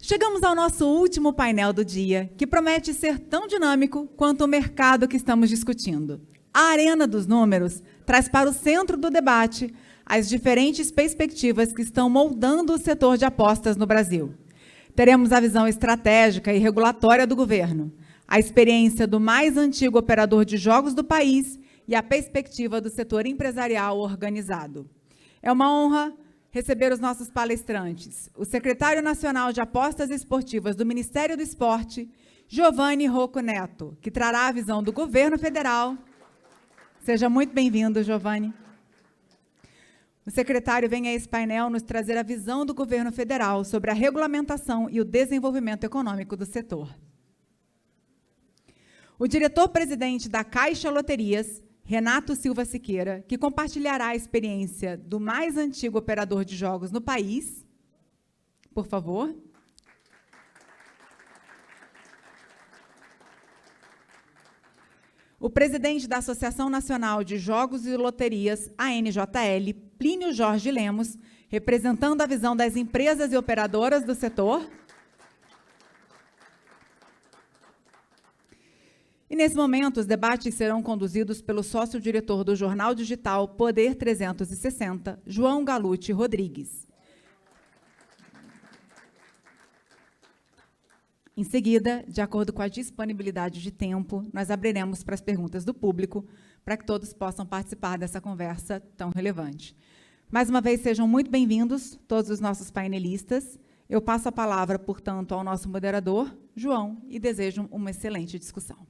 Chegamos ao nosso último painel do dia, que promete ser tão dinâmico quanto o mercado que estamos discutindo. A Arena dos Números traz para o centro do debate as diferentes perspectivas que estão moldando o setor de apostas no Brasil. Teremos a visão estratégica e regulatória do governo, a experiência do mais antigo operador de jogos do país e a perspectiva do setor empresarial organizado. É uma honra receber os nossos palestrantes, o secretário nacional de apostas esportivas do Ministério do Esporte, Giovanni Rocco Neto, que trará a visão do governo federal. Seja muito bem-vindo, Giovanni. O secretário vem a esse painel nos trazer a visão do governo federal sobre a regulamentação e o desenvolvimento econômico do setor. O diretor-presidente da Caixa Loterias, Renato Silva Siqueira, que compartilhará a experiência do mais antigo operador de jogos no país. Por favor. O presidente da Associação Nacional de Jogos e Loterias, ANJL, Plínio Jorge Lemos, representando a visão das empresas e operadoras do setor. E, nesse momento, os debates serão conduzidos pelo sócio-diretor do jornal digital Poder 360, João Galute Rodrigues. Em seguida, de acordo com a disponibilidade de tempo, nós abriremos para as perguntas do público, para que todos possam participar dessa conversa tão relevante. Mais uma vez, sejam muito bem-vindos, todos os nossos painelistas. Eu passo a palavra, portanto, ao nosso moderador, João, e desejo uma excelente discussão.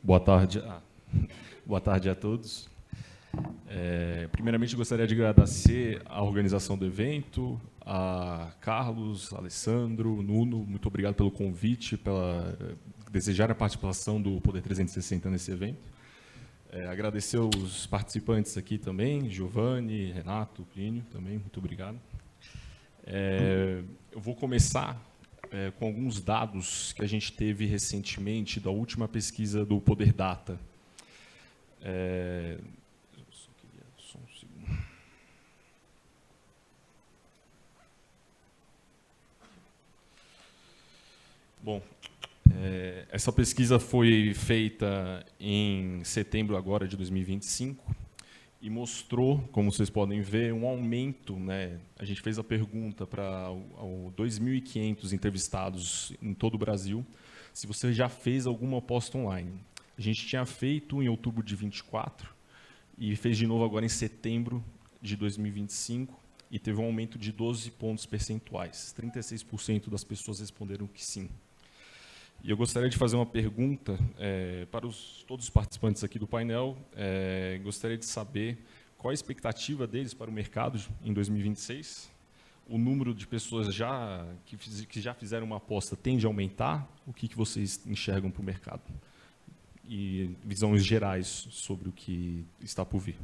Boa tarde a todos. Primeiramente, gostaria de agradecer a organização do evento, a Carlos, Alessandro, Nuno, muito obrigado pelo convite, desejar a participação do Poder 360 nesse evento. Agradecer os participantes aqui também, Giovanni, Renato, Plínio, também, muito obrigado. Eu vou começar com alguns dados que a gente teve recentemente da última pesquisa do Poder Data. Só um segundo. Bom, essa pesquisa foi feita em setembro agora de 2025 e mostrou, como vocês podem ver, um aumento, né? A gente fez a pergunta para 2.500 entrevistados em todo o Brasil, se você já fez alguma aposta online. A gente tinha feito em outubro de 24 e fez de novo agora em setembro de 2025 e teve um aumento de 12 pontos percentuais. 36% das pessoas responderam que sim. E eu gostaria de fazer uma pergunta para todos os participantes aqui do painel. Gostaria de saber qual a expectativa deles para o mercado em 2026. O número de pessoas que já fizeram uma aposta tende a aumentar? O que vocês enxergam para o mercado? E visões gerais sobre o que está por vir.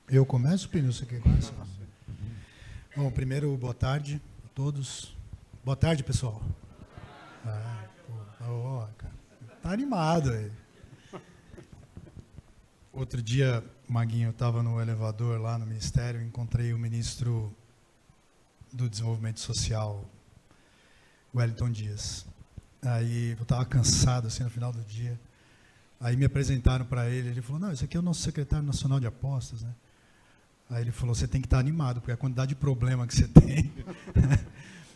Eu começo, Plínio? Você quer começar? Bom, primeiro, boa tarde a todos. Boa tarde, pessoal. Cara, tá animado aí. Outro dia, Maguinho, eu estava no elevador lá no Ministério, encontrei o ministro do Desenvolvimento Social, Wellington Dias. Aí eu estava cansado, assim, no final do dia. Aí me apresentaram para ele falou, não, esse aqui é o nosso secretário nacional de apostas, né? Aí ele falou, você tem que estar animado, porque a quantidade de problema que você tem.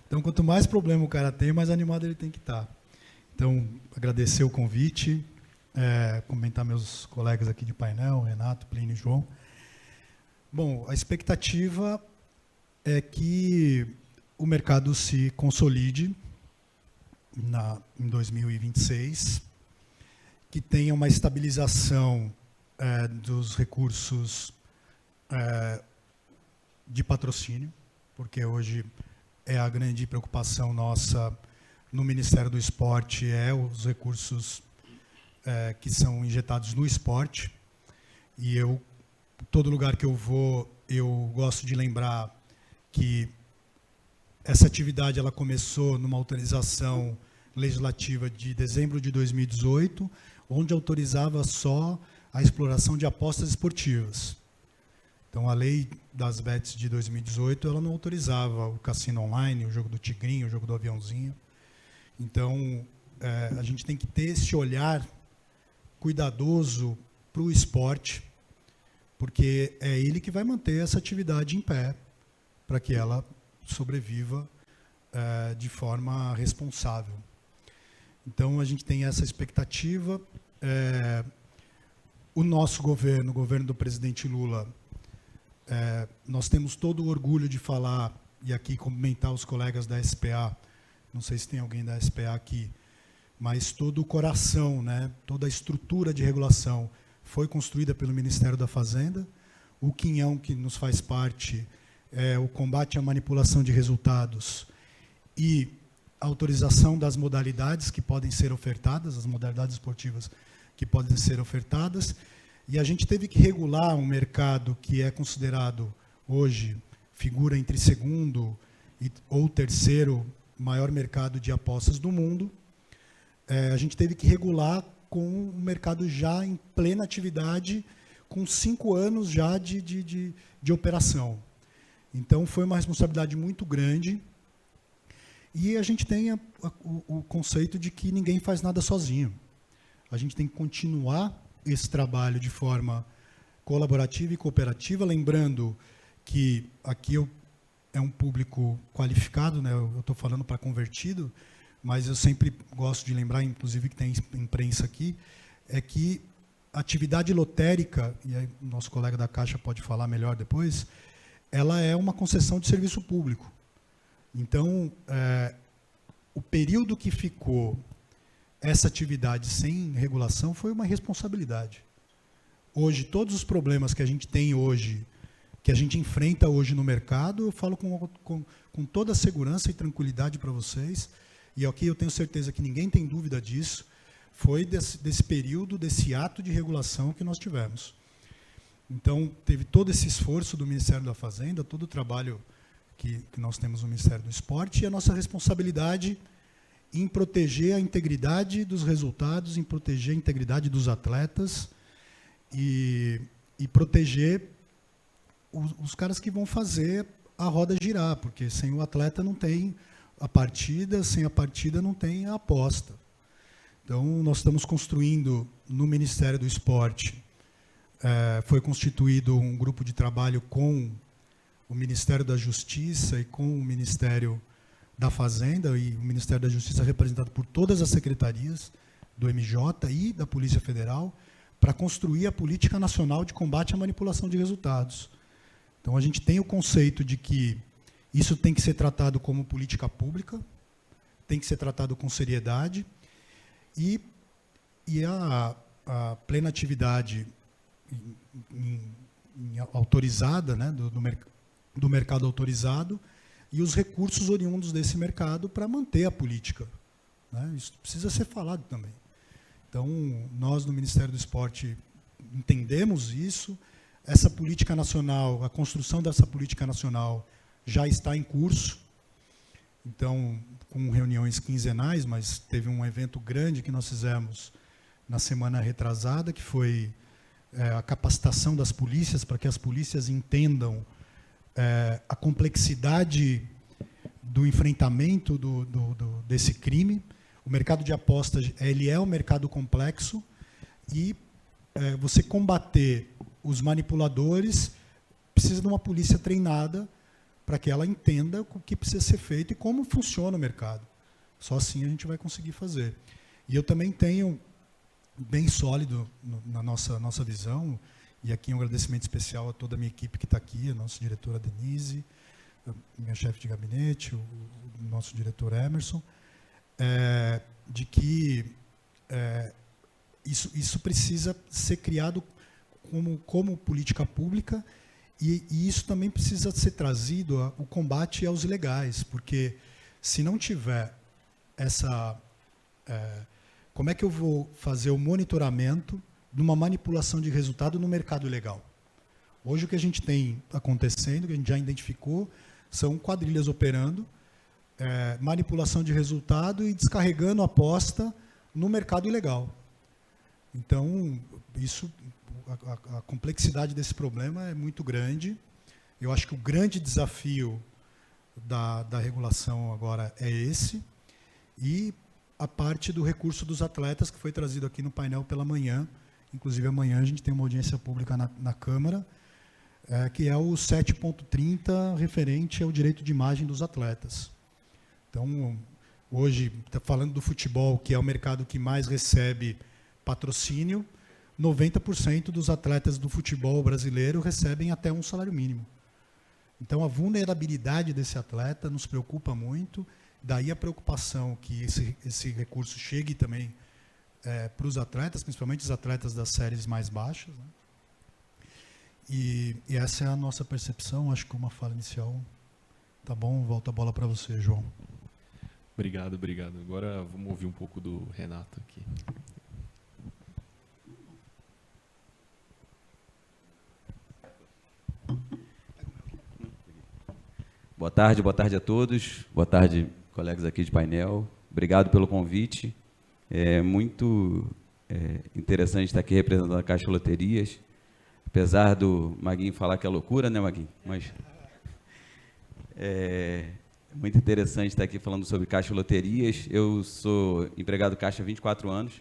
Então, quanto mais problema o cara tem, mais animado ele tem que estar. Então, agradecer o convite. cumprimentar meus colegas aqui de painel, Renato, Plínio e João. Bom, a expectativa é que o mercado se consolide em 2026, que tenha uma estabilização dos recursos de patrocínio, porque hoje é a grande preocupação nossa no Ministério do Esporte, os recursos que são injetados no esporte. E todo lugar que eu vou, eu gosto de lembrar que essa atividade ela começou numa autorização legislativa de dezembro de 2018, onde autorizava só a exploração de apostas esportivas. Então, a lei das bets de 2018 ela não autorizava o cassino online, o jogo do tigrinho, o jogo do aviãozinho. Então, a gente tem que ter esse olhar cuidadoso para o esporte, porque é ele que vai manter essa atividade em pé, para que ela sobreviva de forma responsável. Então, a gente tem essa expectativa. O nosso governo, o governo do presidente Lula, nós temos todo o orgulho de falar, e aqui cumprimentar os colegas da SPA, não sei se tem alguém da SPA aqui, mas todo o coração, né, toda a estrutura de regulação foi construída pelo Ministério da Fazenda. O quinhão que nos faz parte é o combate à manipulação de resultados e a autorização das modalidades que podem ser ofertadas, as modalidades esportivas que podem ser ofertadas. E a gente teve que regular um mercado que é considerado hoje, figura entre segundo ou terceiro maior mercado de apostas do mundo. A gente teve que regular com o mercado já em plena atividade, com 5 anos já de operação. Então, foi uma responsabilidade muito grande. E a gente tem o conceito de que ninguém faz nada sozinho. A gente tem que continuar esse trabalho de forma colaborativa e cooperativa, lembrando que aqui é um público qualificado, né? Eu estou falando para convertido, mas eu sempre gosto de lembrar, inclusive que tem imprensa aqui, é que a atividade lotérica, e aí o nosso colega da Caixa pode falar melhor depois, ela é uma concessão de serviço público. Então, o período que ficou essa atividade sem regulação foi uma responsabilidade. Hoje, todos os problemas que a gente tem hoje, que a gente enfrenta hoje no mercado, eu falo com toda a segurança e tranquilidade para vocês, e aqui eu tenho certeza que ninguém tem dúvida disso, foi desse período, desse ato de regulação que nós tivemos. Então, teve todo esse esforço do Ministério da Fazenda, todo o trabalho que nós temos no Ministério do Esporte, e a nossa responsabilidade em proteger a integridade dos resultados, em proteger a integridade dos atletas e proteger os caras que vão fazer a roda girar, porque sem o atleta não tem a partida, sem a partida não tem a aposta. Então, nós estamos construindo no Ministério do Esporte, foi constituído um grupo de trabalho com o Ministério da Justiça e com o Ministério da Fazenda, e o Ministério da Justiça é representado por todas as secretarias do MJ e da Polícia Federal, para construir a política nacional de combate à manipulação de resultados. Então, a gente tem o conceito de que isso tem que ser tratado como política pública, tem que ser tratado com seriedade, e a plena atividade autorizada, né, do mercado autorizado, e os recursos oriundos desse mercado para manter a política, né? Isso precisa ser falado também. Então, nós no Ministério do Esporte entendemos isso, essa política nacional, a construção dessa política nacional já está em curso, então, com reuniões quinzenais, mas teve um evento grande que nós fizemos na semana retrasada, que foi a capacitação das polícias, para que as polícias entendam a complexidade do enfrentamento desse crime. O mercado de apostas ele é um mercado complexo e você combater os manipuladores precisa de uma polícia treinada para que ela entenda o que precisa ser feito e como funciona o mercado. Só assim a gente vai conseguir fazer. E eu também tenho bem sólido na nossa visão, e aqui um agradecimento especial a toda a minha equipe que está aqui, a nossa diretora Denise, a minha chefe de gabinete, o nosso diretor Emerson, de que isso precisa ser criado como política pública, e isso também precisa ser trazido o combate aos ilegais, porque se não tiver essa... como é que eu vou fazer o monitoramento de uma manipulação de resultado no mercado ilegal? Hoje o que a gente tem acontecendo, que a gente já identificou, são quadrilhas operando, manipulação de resultado e descarregando aposta no mercado ilegal. Então, a complexidade desse problema é muito grande. Eu acho que o grande desafio da regulação agora é esse, e a parte do recurso dos atletas, que foi trazido aqui no painel pela manhã. Inclusive, amanhã a gente tem uma audiência pública na Câmara, que é o 7.30, referente ao direito de imagem dos atletas. Então, hoje, falando do futebol, que é o mercado que mais recebe patrocínio, 90% dos atletas do futebol brasileiro recebem até um salário mínimo. Então, a vulnerabilidade desse atleta nos preocupa muito, daí a preocupação que esse recurso chegue também para os atletas, principalmente os atletas das séries mais baixas, né? E essa é a nossa percepção. Acho que uma fala inicial tá bom. Volta a bola para você, João. Obrigado. Agora vamos ouvir um pouco do Renato aqui. Boa tarde a todos. Boa tarde, colegas aqui de painel. Obrigado pelo convite. É muito interessante estar aqui representando a Caixa Loterias. Apesar do Maguinho falar que é loucura, né, Maguinho? Mas é muito interessante estar aqui falando sobre Caixa Loterias. Eu sou empregado Caixa há 24 anos.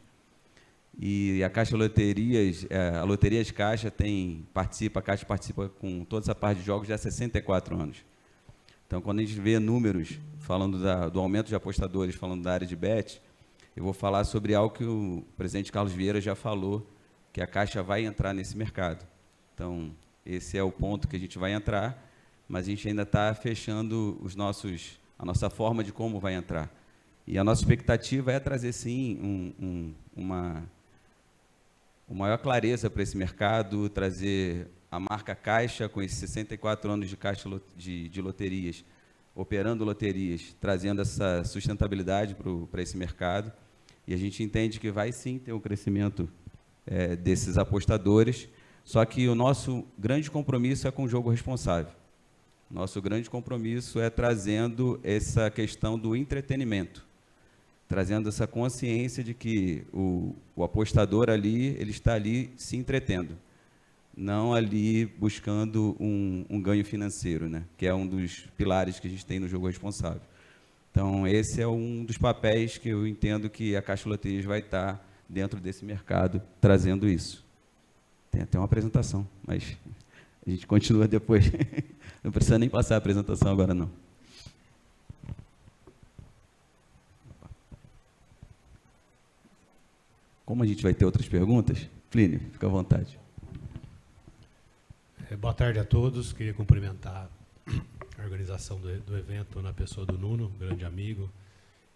E a Caixa Loterias, a Loterias Caixa a Caixa participa com toda essa parte de jogos já há 64 anos. Então, quando a gente vê números falando do aumento de apostadores, falando da área de bet, eu vou falar sobre algo que o presidente Carlos Vieira já falou, que a Caixa vai entrar nesse mercado. Então, esse é o ponto que a gente vai entrar, mas a gente ainda está fechando a nossa forma de como vai entrar. E a nossa expectativa é trazer, sim, uma maior clareza para esse mercado, trazer a marca Caixa, com esses 64 anos de Caixa de loterias, operando loterias, trazendo essa sustentabilidade para esse mercado. E a gente entende que vai, sim, ter um crescimento desses apostadores, só que o nosso grande compromisso é com o jogo responsável. Nosso grande compromisso é trazendo essa questão do entretenimento, trazendo essa consciência de que o apostador ali, ele está ali se entretendo, não ali buscando um ganho financeiro, né? Que é um dos pilares que a gente tem no jogo responsável. Então, esse é um dos papéis que eu entendo que a Caixa Loterias vai estar dentro desse mercado, trazendo isso. Tem até uma apresentação, mas a gente continua depois. Não precisa nem passar a apresentação agora, não. Como a gente vai ter outras perguntas, Plínio, fica à vontade. Boa tarde a todos. Queria cumprimentar a organização do evento na pessoa do Nuno, um grande amigo,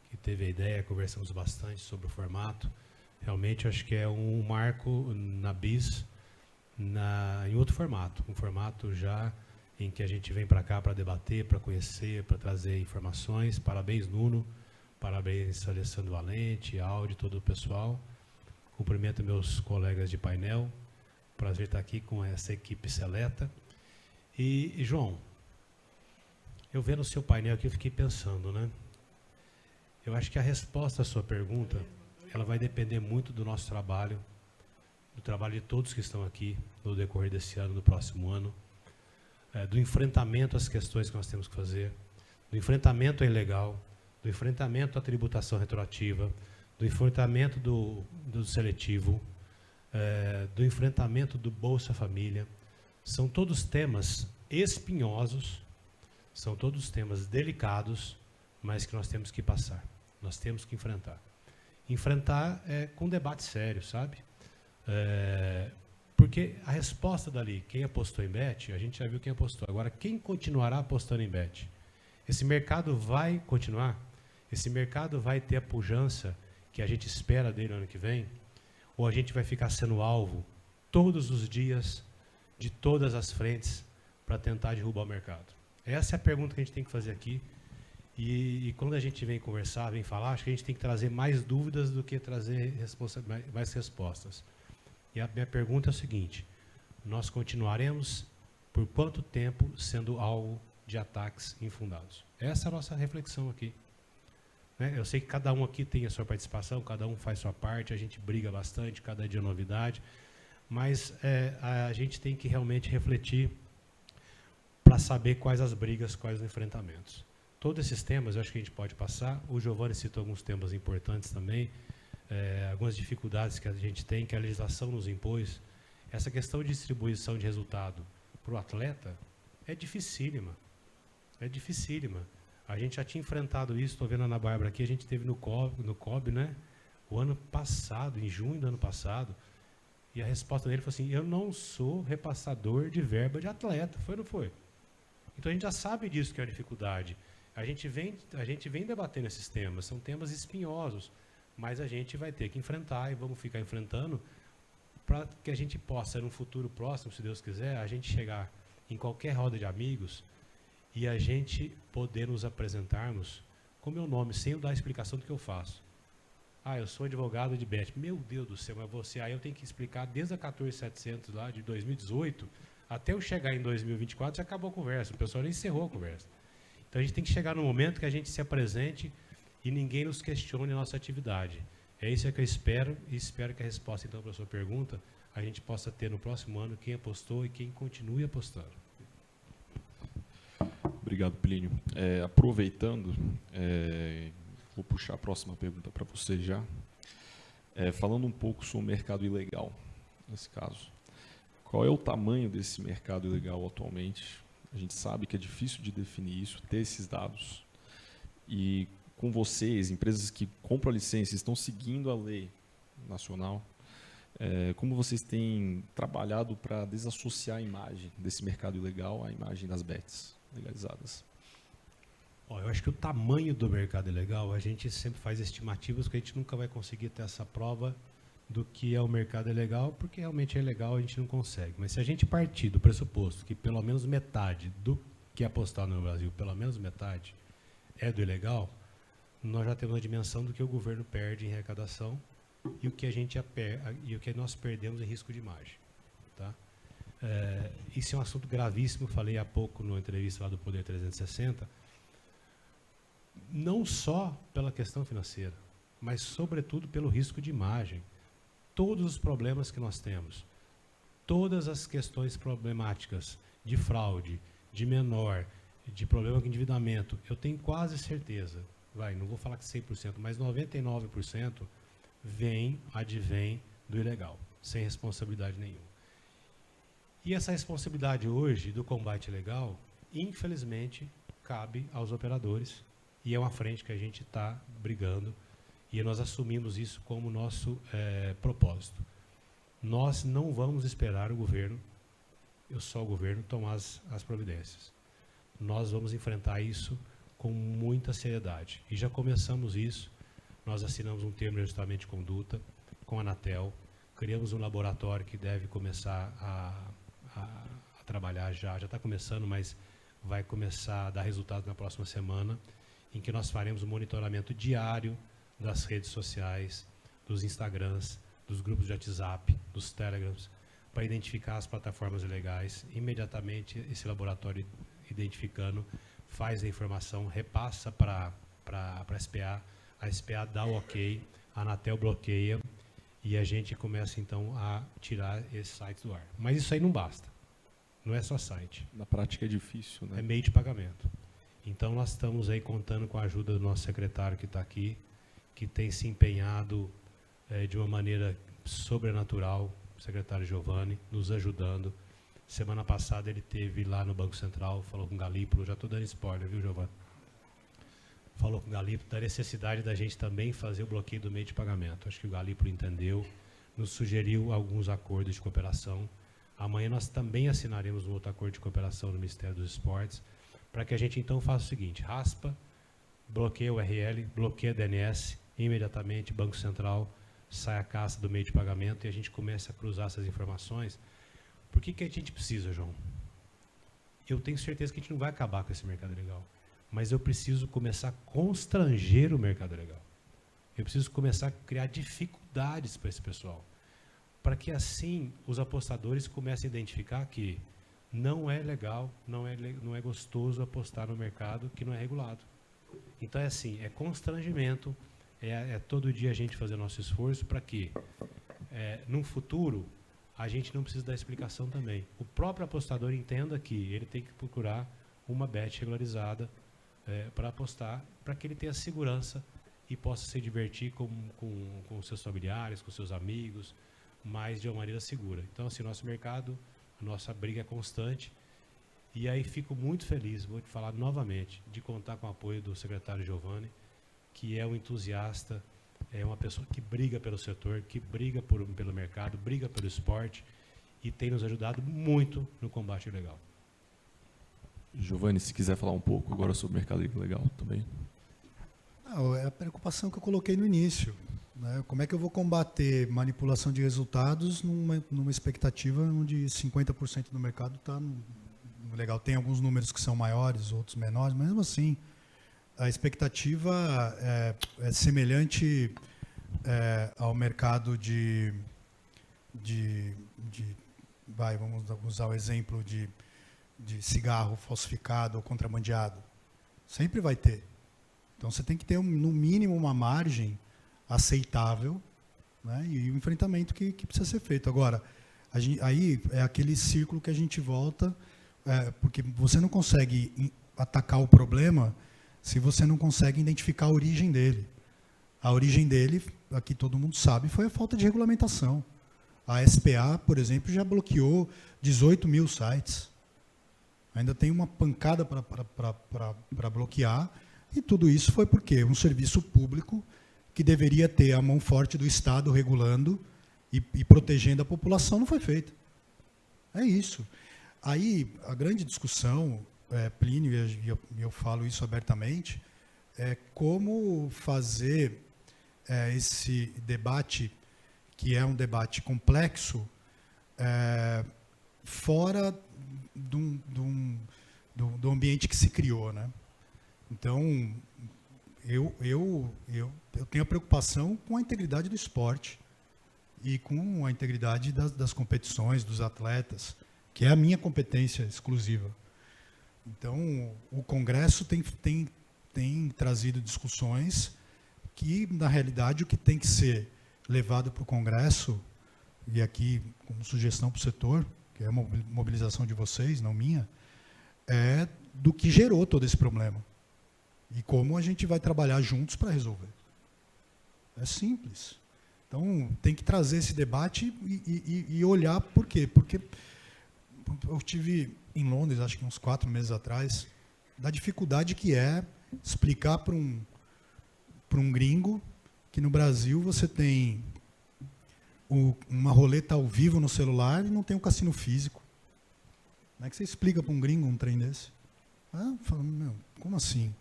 que teve a ideia, conversamos bastante sobre o formato. Realmente, acho que é um marco na BIS, em outro formato, um formato já em que a gente vem para cá para debater, para conhecer, para trazer informações. Parabéns, Nuno, parabéns, Alessandro Valente, Aldi, todo o pessoal. Cumprimento meus colegas de painel, prazer estar aqui com essa equipe seleta. E João, eu vendo o seu painel aqui, eu fiquei pensando, né? Eu acho que a resposta à sua pergunta, ela vai depender muito do nosso trabalho, do trabalho de todos que estão aqui no decorrer desse ano, do próximo ano, do enfrentamento às questões que nós temos que fazer, do enfrentamento ao ilegal, do enfrentamento à tributação retroativa, do enfrentamento do seletivo, do enfrentamento do Bolsa Família. São todos temas espinhosos, são todos temas delicados, mas que nós temos que passar, nós temos que enfrentar. enfrentar com debate sério, sabe? Porque a resposta dali, quem apostou em bet, a gente já viu quem apostou. Agora, quem continuará apostando em bet? Esse mercado vai continuar? Esse mercado vai ter a pujança que a gente espera dele no ano que vem? Ou a gente vai ficar sendo alvo todos os dias, de todas as frentes, para tentar derrubar o mercado? Essa é a pergunta que a gente tem que fazer aqui. E quando a gente vem conversar, vem falar, acho que a gente tem que trazer mais dúvidas do que trazer mais respostas. E a minha pergunta é o seguinte: nós continuaremos por quanto tempo sendo alvo de ataques infundados? Essa é a nossa reflexão aqui. Eu sei que cada um aqui tem a sua participação, cada um faz sua parte, a gente briga bastante, cada dia é novidade, mas a gente tem que realmente refletir para saber quais as brigas, quais os enfrentamentos. Todos esses temas eu acho que a gente pode passar. O Giovanni citou alguns temas importantes também, algumas dificuldades que a gente tem, que a legislação nos impôs. Essa questão de distribuição de resultado para o atleta é dificílima. É dificílima. A gente já tinha enfrentado isso, estou vendo a Ana Bárbara aqui, a gente teve no COB, né? O ano passado, em junho do ano passado, e a resposta dele foi assim: eu não sou repassador de verba de atleta. Foi ou não foi? Então a gente já sabe disso, que é a dificuldade. A gente vem debatendo esses temas, são temas espinhosos, mas a gente vai ter que enfrentar e vamos ficar enfrentando para que a gente possa, num futuro próximo, se Deus quiser, a gente chegar em qualquer roda de amigos e a gente poder nos apresentarmos com o meu nome, sem eu dar a explicação do que eu faço. Eu sou advogado de bet. Meu Deus do céu, mas você, aí eu tenho que explicar desde a 14700 lá de 2018 até eu chegar em 2024, já acabou a conversa, o pessoal já encerrou a conversa. Então a gente tem que chegar no momento que a gente se apresente e ninguém nos questione a nossa atividade. É isso que eu espero, e espero que a resposta então para a sua pergunta a gente possa ter no próximo ano quem apostou e quem continue apostando. Obrigado, Plínio. Aproveitando, vou puxar a próxima pergunta para você já. Falando um pouco sobre o mercado ilegal, nesse caso. Qual é o tamanho desse mercado ilegal atualmente? A gente sabe que é difícil de definir isso, ter esses dados. E com vocês, empresas que compram a licença, estão seguindo a lei nacional, como vocês têm trabalhado para desassociar a imagem desse mercado ilegal à imagem das bets legalizadas? Eu acho que o tamanho do mercado ilegal, a gente sempre faz estimativas que a gente nunca vai conseguir ter essa prova do que é o mercado ilegal, porque realmente é legal, a gente não consegue. Mas se a gente partir do pressuposto que pelo menos metade do que é apostado no Brasil, pelo menos metade, é do ilegal, nós já temos a dimensão do que o governo perde em arrecadação e o que o que nós perdemos em risco de imagem. Tá? Isso é um assunto gravíssimo, falei há pouco numa entrevista lá do Poder 360, não só pela questão financeira, mas sobretudo pelo risco de imagem. Todos os problemas que nós temos, todas as questões problemáticas de fraude, de menor, de problema com endividamento, eu tenho quase certeza, não vou falar que 100%, mas 99% advém do ilegal, sem responsabilidade nenhuma. E essa responsabilidade hoje do combate ilegal, infelizmente, cabe aos operadores, e é uma frente que a gente está brigando, e nós assumimos isso como nosso propósito. Nós não vamos esperar o governo, só o governo, tomar as providências. Nós vamos enfrentar isso com muita seriedade. E já começamos isso. Nós assinamos um termo de ajustamento de conduta com a Anatel, criamos um laboratório que deve começar a trabalhar já está começando, mas vai começar a dar resultado na próxima semana, em que nós faremos um monitoramento diário das redes sociais, dos Instagrams, dos grupos de WhatsApp, dos Telegrams, para identificar as plataformas ilegais. Imediatamente, esse laboratório, identificando, faz a informação, repassa para a SPA, a SPA dá o ok, a Anatel bloqueia, e a gente começa, então, a tirar esses sites do ar. Mas isso aí não basta. Não é só site. Na prática é difícil, né? É meio de pagamento. Então, nós estamos aí contando com a ajuda do nosso secretário que está aqui, que tem se empenhado de uma maneira sobrenatural, o secretário Giovanni, nos ajudando. Semana passada ele esteve lá no Banco Central, falou com o Galípolo, já estou dando spoiler, viu, Giovanni? falou com o Galípolo da necessidade da gente também fazer o bloqueio do meio de pagamento. Acho que o Galípolo entendeu, nos sugeriu alguns acordos de cooperação. Amanhã nós também assinaremos um outro acordo de cooperação no Ministério dos Esportes, para que a gente então faça o seguinte: raspa, bloqueia o URL, bloqueia a DNS, imediatamente Banco Central sai a caça do meio de pagamento e a gente começa a cruzar essas informações. Por que a gente precisa, João? Eu tenho certeza que a gente não vai acabar com esse mercado legal, mas eu preciso começar a constranger o mercado legal. Eu preciso começar a criar dificuldades para esse pessoal, para que assim os apostadores comecem a identificar que não é legal, não é gostoso apostar no mercado que não é regulado. Então é assim, é constrangimento, é todo dia a gente fazer nosso esforço para que, num futuro, a gente não precisa dar explicação também. O próprio apostador entenda que ele tem que procurar uma bet regularizada para apostar, para que ele tenha segurança e possa se divertir com seus familiares, com seus amigos, mas de uma maneira segura. Então, assim, nosso mercado, a nossa briga é constante. E aí fico muito feliz, vou te falar novamente, de contar com o apoio do secretário Giovanni, que é um entusiasta, é uma pessoa que briga pelo setor, que briga pelo mercado, briga pelo esporte e tem nos ajudado muito no combate ilegal. Giovanni, se quiser falar um pouco agora sobre o mercado ilegal também. Não, é a preocupação que eu coloquei no início, né? Como é que eu vou combater manipulação de resultados numa expectativa onde 50% do mercado está no legal? Tem alguns números que são maiores, outros menores, mas mesmo assim, a expectativa é semelhante ao mercado vamos usar o exemplo de cigarro falsificado ou contrabandeado. Sempre vai ter. Então, você tem que ter, no mínimo, uma margem aceitável, né, e o enfrentamento que precisa ser feito. Agora, aí é aquele círculo que a gente volta, porque você não consegue atacar o problema se você não consegue identificar a origem dele. A origem dele, aqui todo mundo sabe, foi a falta de regulamentação. A SPA, por exemplo, já bloqueou 18 mil sites. Ainda tem uma pancada para bloquear, e tudo isso foi porque um serviço público que deveria ter a mão forte do Estado regulando e protegendo a população não foi feito. É isso. Aí, a grande discussão, Plínio, e eu falo isso abertamente, é como fazer esse debate, que é um debate complexo, fora do ambiente que se criou, né? Então, eu tenho a preocupação com a integridade do esporte e com a integridade das competições, dos atletas, que é a minha competência exclusiva. Então, o Congresso tem trazido discussões que, na realidade, o que tem que ser levado para o Congresso, e aqui como sugestão para o setor, que é uma mobilização de vocês, não minha, é do que gerou todo esse problema. E como a gente vai trabalhar juntos para resolver. É simples. Então, tem que trazer esse debate e olhar por quê. Porque eu estive em Londres, acho que uns 4 meses atrás, da dificuldade que é explicar para um gringo que no Brasil você tem uma roleta ao vivo no celular e não tem um cassino físico. Como é que você explica para um gringo um trem desse? Fala, como assim?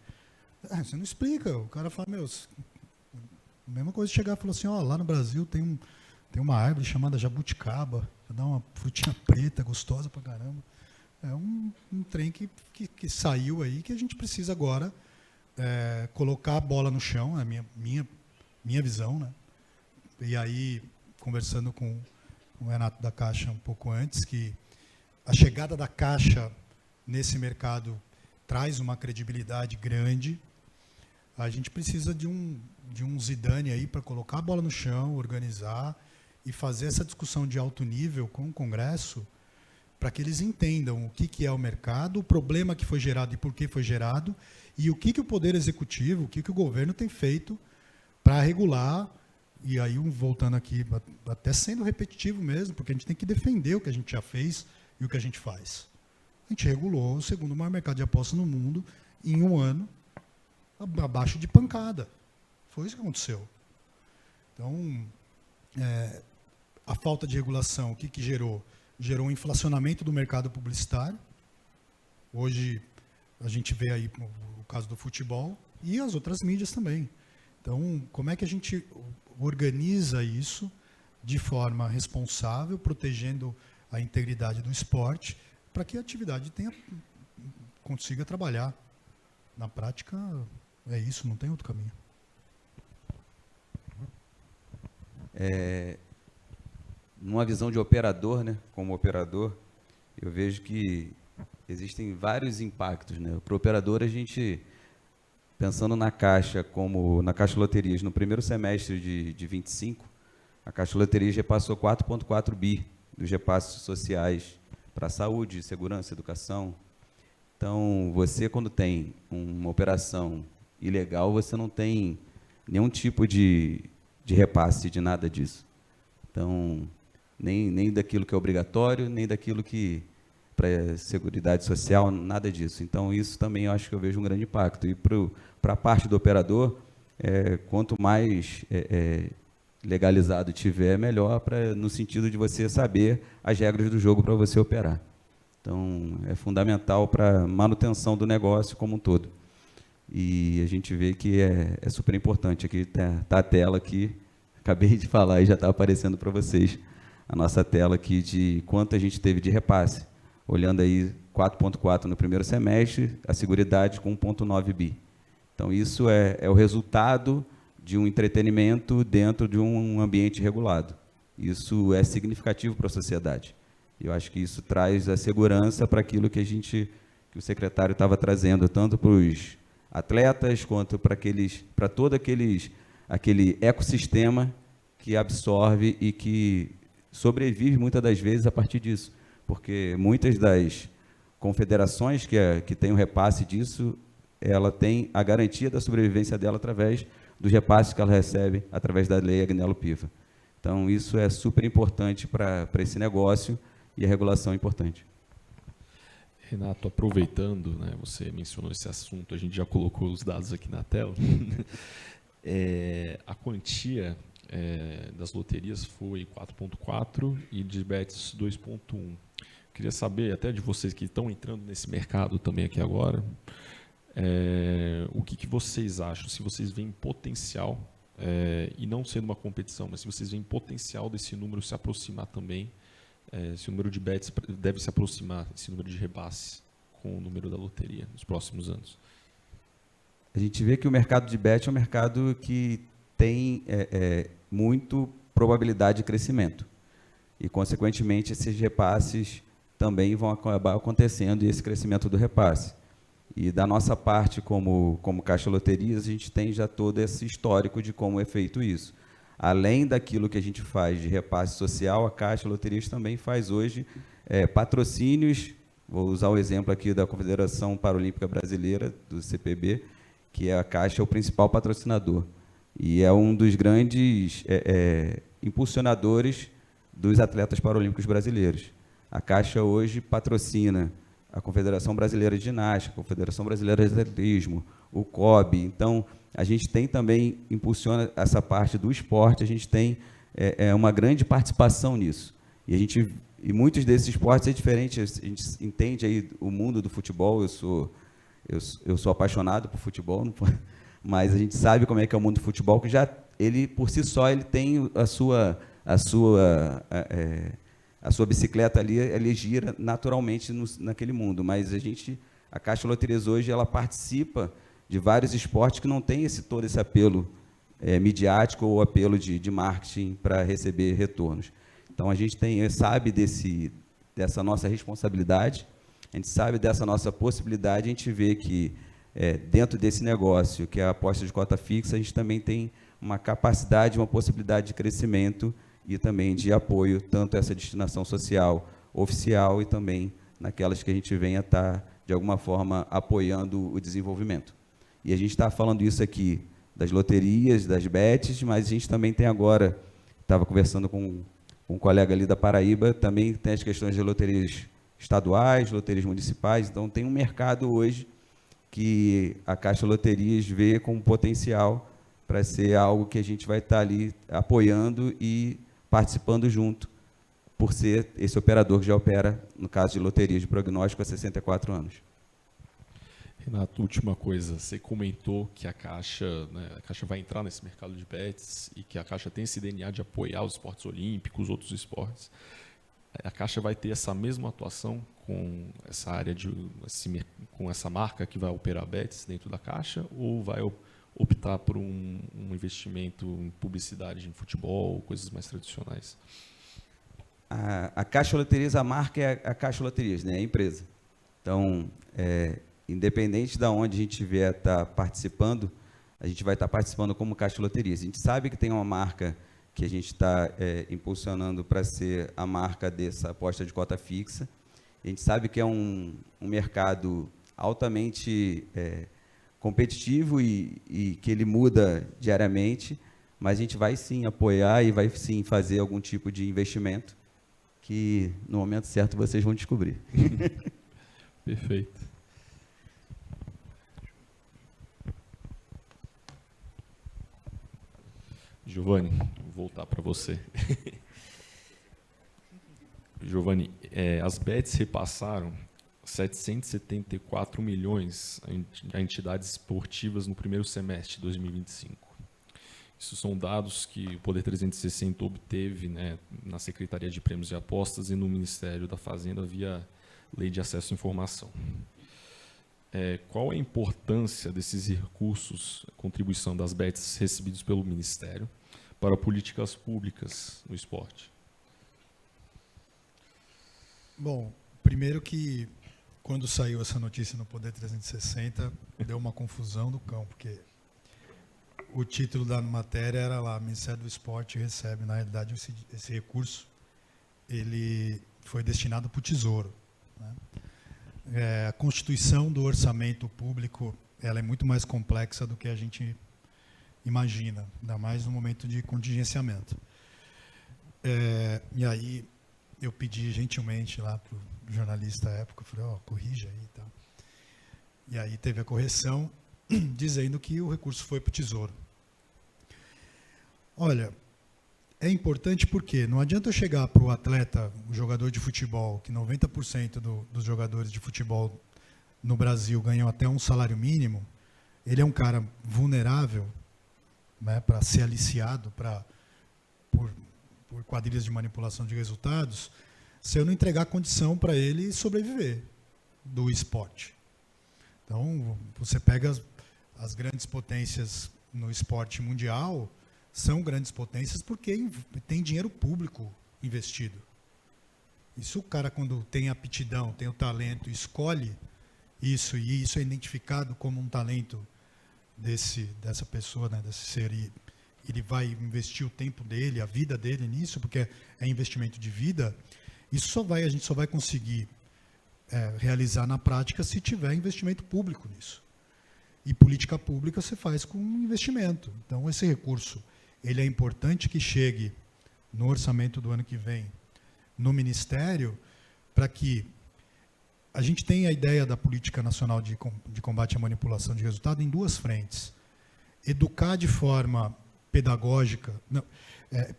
Você não explica. O cara fala, a mesma coisa de chegar e falar assim, lá no Brasil tem uma árvore chamada jabuticaba, dá uma frutinha preta, gostosa pra caramba. É um trem que saiu aí, que a gente precisa agora colocar a bola no chão, é a minha visão, né? E aí, conversando com o Renato da Caixa um pouco antes, que a chegada da Caixa nesse mercado traz uma credibilidade grande. A gente precisa de um Zidane aí para colocar a bola no chão, organizar e fazer essa discussão de alto nível com o Congresso, para que eles entendam o que é o mercado, o problema que foi gerado e por que foi gerado, e o que o Poder Executivo, o que o governo tem feito para regular. E aí, voltando aqui, até sendo repetitivo mesmo, porque a gente tem que defender o que a gente já fez e o que a gente faz. A gente regulou o segundo maior mercado de apostas no mundo em um ano, abaixo de pancada. Foi isso que aconteceu. Então, a falta de regulação, o que gerou? Gerou um inflacionamento do mercado publicitário. Hoje, a gente vê aí o caso do futebol e as outras mídias também. Então, como é que a gente organiza isso de forma responsável, protegendo a integridade do esporte, para que a atividade consiga trabalhar? Na prática, é isso, não tem outro caminho. Numa visão de operador, né, como operador, eu vejo que existem vários impactos, né? Para o operador, a gente, pensando na Caixa, como na Caixa Loterias, no primeiro semestre de 25, a Caixa Loterias repassou 4,4 bi dos repasses sociais para saúde, segurança, educação. Então, você, quando tem uma operação ilegal, você não tem nenhum tipo de repasse de nada disso. Então, nem daquilo que é obrigatório, nem daquilo que para a Seguridade Social, nada disso. Então, isso também eu acho que eu vejo um grande impacto. E para a parte do operador, quanto mais legalizado tiver, melhor, no sentido de você saber as regras do jogo para você operar. Então, é fundamental para a manutenção do negócio como um todo. E a gente vê que é super importante. Aqui está a tela aqui, acabei de falar e já está aparecendo para vocês a nossa tela aqui de quanto a gente teve de repasse. Olhando aí 4,4 no primeiro semestre, a Seguridade com 1,9 bi. Então, isso é o resultado de um entretenimento dentro de um ambiente regulado. Isso é significativo para a sociedade. Eu acho que isso traz a segurança para aquilo que o secretário estava trazendo, tanto para os atletas quanto para todo aquele ecossistema que absorve e que sobrevive muitas das vezes a partir disso, porque muitas das confederações que têm o repasse disso, ela tem a garantia da sobrevivência dela através dos repasses que ela recebe através da lei Agnello Piva. Então, isso é super importante para esse negócio e a regulação é importante. Renato, aproveitando, né, você mencionou esse assunto, a gente já colocou os dados aqui na tela. A quantia das loterias foi 4,4 e de bets 2,1. Queria saber, até de vocês que estão entrando nesse mercado também aqui agora, o que vocês acham, se vocês veem potencial, e não sendo uma competição, mas se vocês veem potencial desse número se aproximar também, se o número de bets deve se aproximar, esse número de repasses, com o número da loteria nos próximos anos. A gente vê que o mercado de bet é um mercado que tem muito probabilidade de crescimento. E, consequentemente, esses repasses também vão acabar acontecendo, e esse crescimento do repasse. E, da nossa parte, como Caixa Loterias, a gente tem já todo esse histórico de como é feito isso. Além daquilo que a gente faz de repasse social, a Caixa Loterias também faz hoje patrocínios. Vou usar o exemplo aqui da Confederação Paralímpica Brasileira, do CPB, que a Caixa é o principal patrocinador. E é um dos grandes impulsionadores dos atletas paralímpicos brasileiros. A Caixa hoje patrocina a Confederação Brasileira de Ginástica, a Confederação Brasileira de Atletismo, o COB. Então, a gente tem também, impulsiona essa parte do esporte, a gente tem uma grande participação nisso. E muitos desses esportes é diferente, a gente entende aí o mundo do futebol, eu sou apaixonado por futebol, mas a gente sabe como é que é o mundo do futebol, que já ele, por si só, ele tem a sua bicicleta ali, ele gira naturalmente naquele mundo, mas a Caixa Loterias hoje, ela participa de vários esportes que não tem todo esse apelo midiático ou apelo de marketing para receber retornos. Então, a gente sabe dessa nossa responsabilidade, a gente sabe dessa nossa possibilidade, a gente vê que, dentro desse negócio, que é a aposta de cota fixa, a gente também tem uma capacidade, uma possibilidade de crescimento e também de apoio, tanto a essa destinação social oficial e também naquelas que a gente venha estar, de alguma forma, apoiando o desenvolvimento. E a gente está falando isso aqui das loterias, das bets, mas a gente também tem agora, estava conversando com um colega ali da Paraíba, também tem as questões de loterias estaduais, loterias municipais, então tem um mercado hoje que a Caixa Loterias vê como potencial para ser algo que a gente vai estar ali apoiando e participando junto, por ser esse operador que já opera, no caso de loterias de prognóstico, há 64 anos. Renato, última coisa, você comentou que a Caixa vai entrar nesse mercado de bets e que a Caixa tem esse DNA de apoiar os esportes olímpicos, outros esportes. A Caixa vai ter essa mesma atuação com essa área com essa marca que vai operar bets dentro da Caixa, ou vai optar por um investimento em publicidade, em futebol, coisas mais tradicionais? A Caixa Loterias, a marca é a Caixa Loterias, né? É a empresa. Então, independente de onde a gente vier estar participando, a gente vai estar participando como Caixa Loterias. A gente sabe que tem uma marca que a gente está impulsionando para ser a marca dessa aposta de cota fixa. A gente sabe que é um mercado altamente competitivo e que ele muda diariamente, mas a gente vai sim apoiar e vai sim fazer algum tipo de investimento que no momento certo vocês vão descobrir. Perfeito. Giovanni, vou voltar para você. Giovanni, as bets repassaram 774 milhões a entidades esportivas no primeiro semestre de 2025. Isso são dados que o Poder 360 obteve, né, na Secretaria de Prêmios e Apostas e no Ministério da Fazenda via Lei de Acesso à Informação. Qual a importância desses recursos, contribuição das bets recebidos pelo Ministério para políticas públicas no esporte? Bom, primeiro que quando saiu essa notícia no Poder 360, deu uma confusão do cão, porque o título da matéria era lá, Ministério do Esporte recebe, na realidade, esse recurso, ele foi destinado para o Tesouro, né? A constituição do orçamento público, ela é muito mais complexa do que a gente imagina, ainda mais no momento de contingenciamento. E aí eu pedi gentilmente lá para o jornalista à época, eu falei, corrija aí e tal. E aí teve a correção, dizendo que o recurso foi para o Tesouro. Olha, é importante porque não adianta eu chegar para o atleta, o jogador de futebol, que 90% dos jogadores de futebol no Brasil ganham até um salário mínimo, ele é um cara vulnerável, né, para ser aliciado por quadrilhas de manipulação de resultados, se eu não entregar condição para ele sobreviver do esporte. Então, você pega as grandes potências no esporte mundial, são grandes potências porque tem dinheiro público investido. Isso o cara, quando tem aptidão, tem o talento, escolhe isso, e isso é identificado como um talento dessa pessoa, né, desse ser, e ele vai investir o tempo dele, a vida dele nisso, porque é investimento de vida, a gente só vai conseguir realizar na prática se tiver investimento público nisso. E política pública você faz com investimento. Então, esse recurso, ele é importante que chegue no orçamento do ano que vem, no Ministério, para que a gente tenha a ideia da Política Nacional de Combate à Manipulação de Resultado em duas frentes. Educar de forma pedagógica,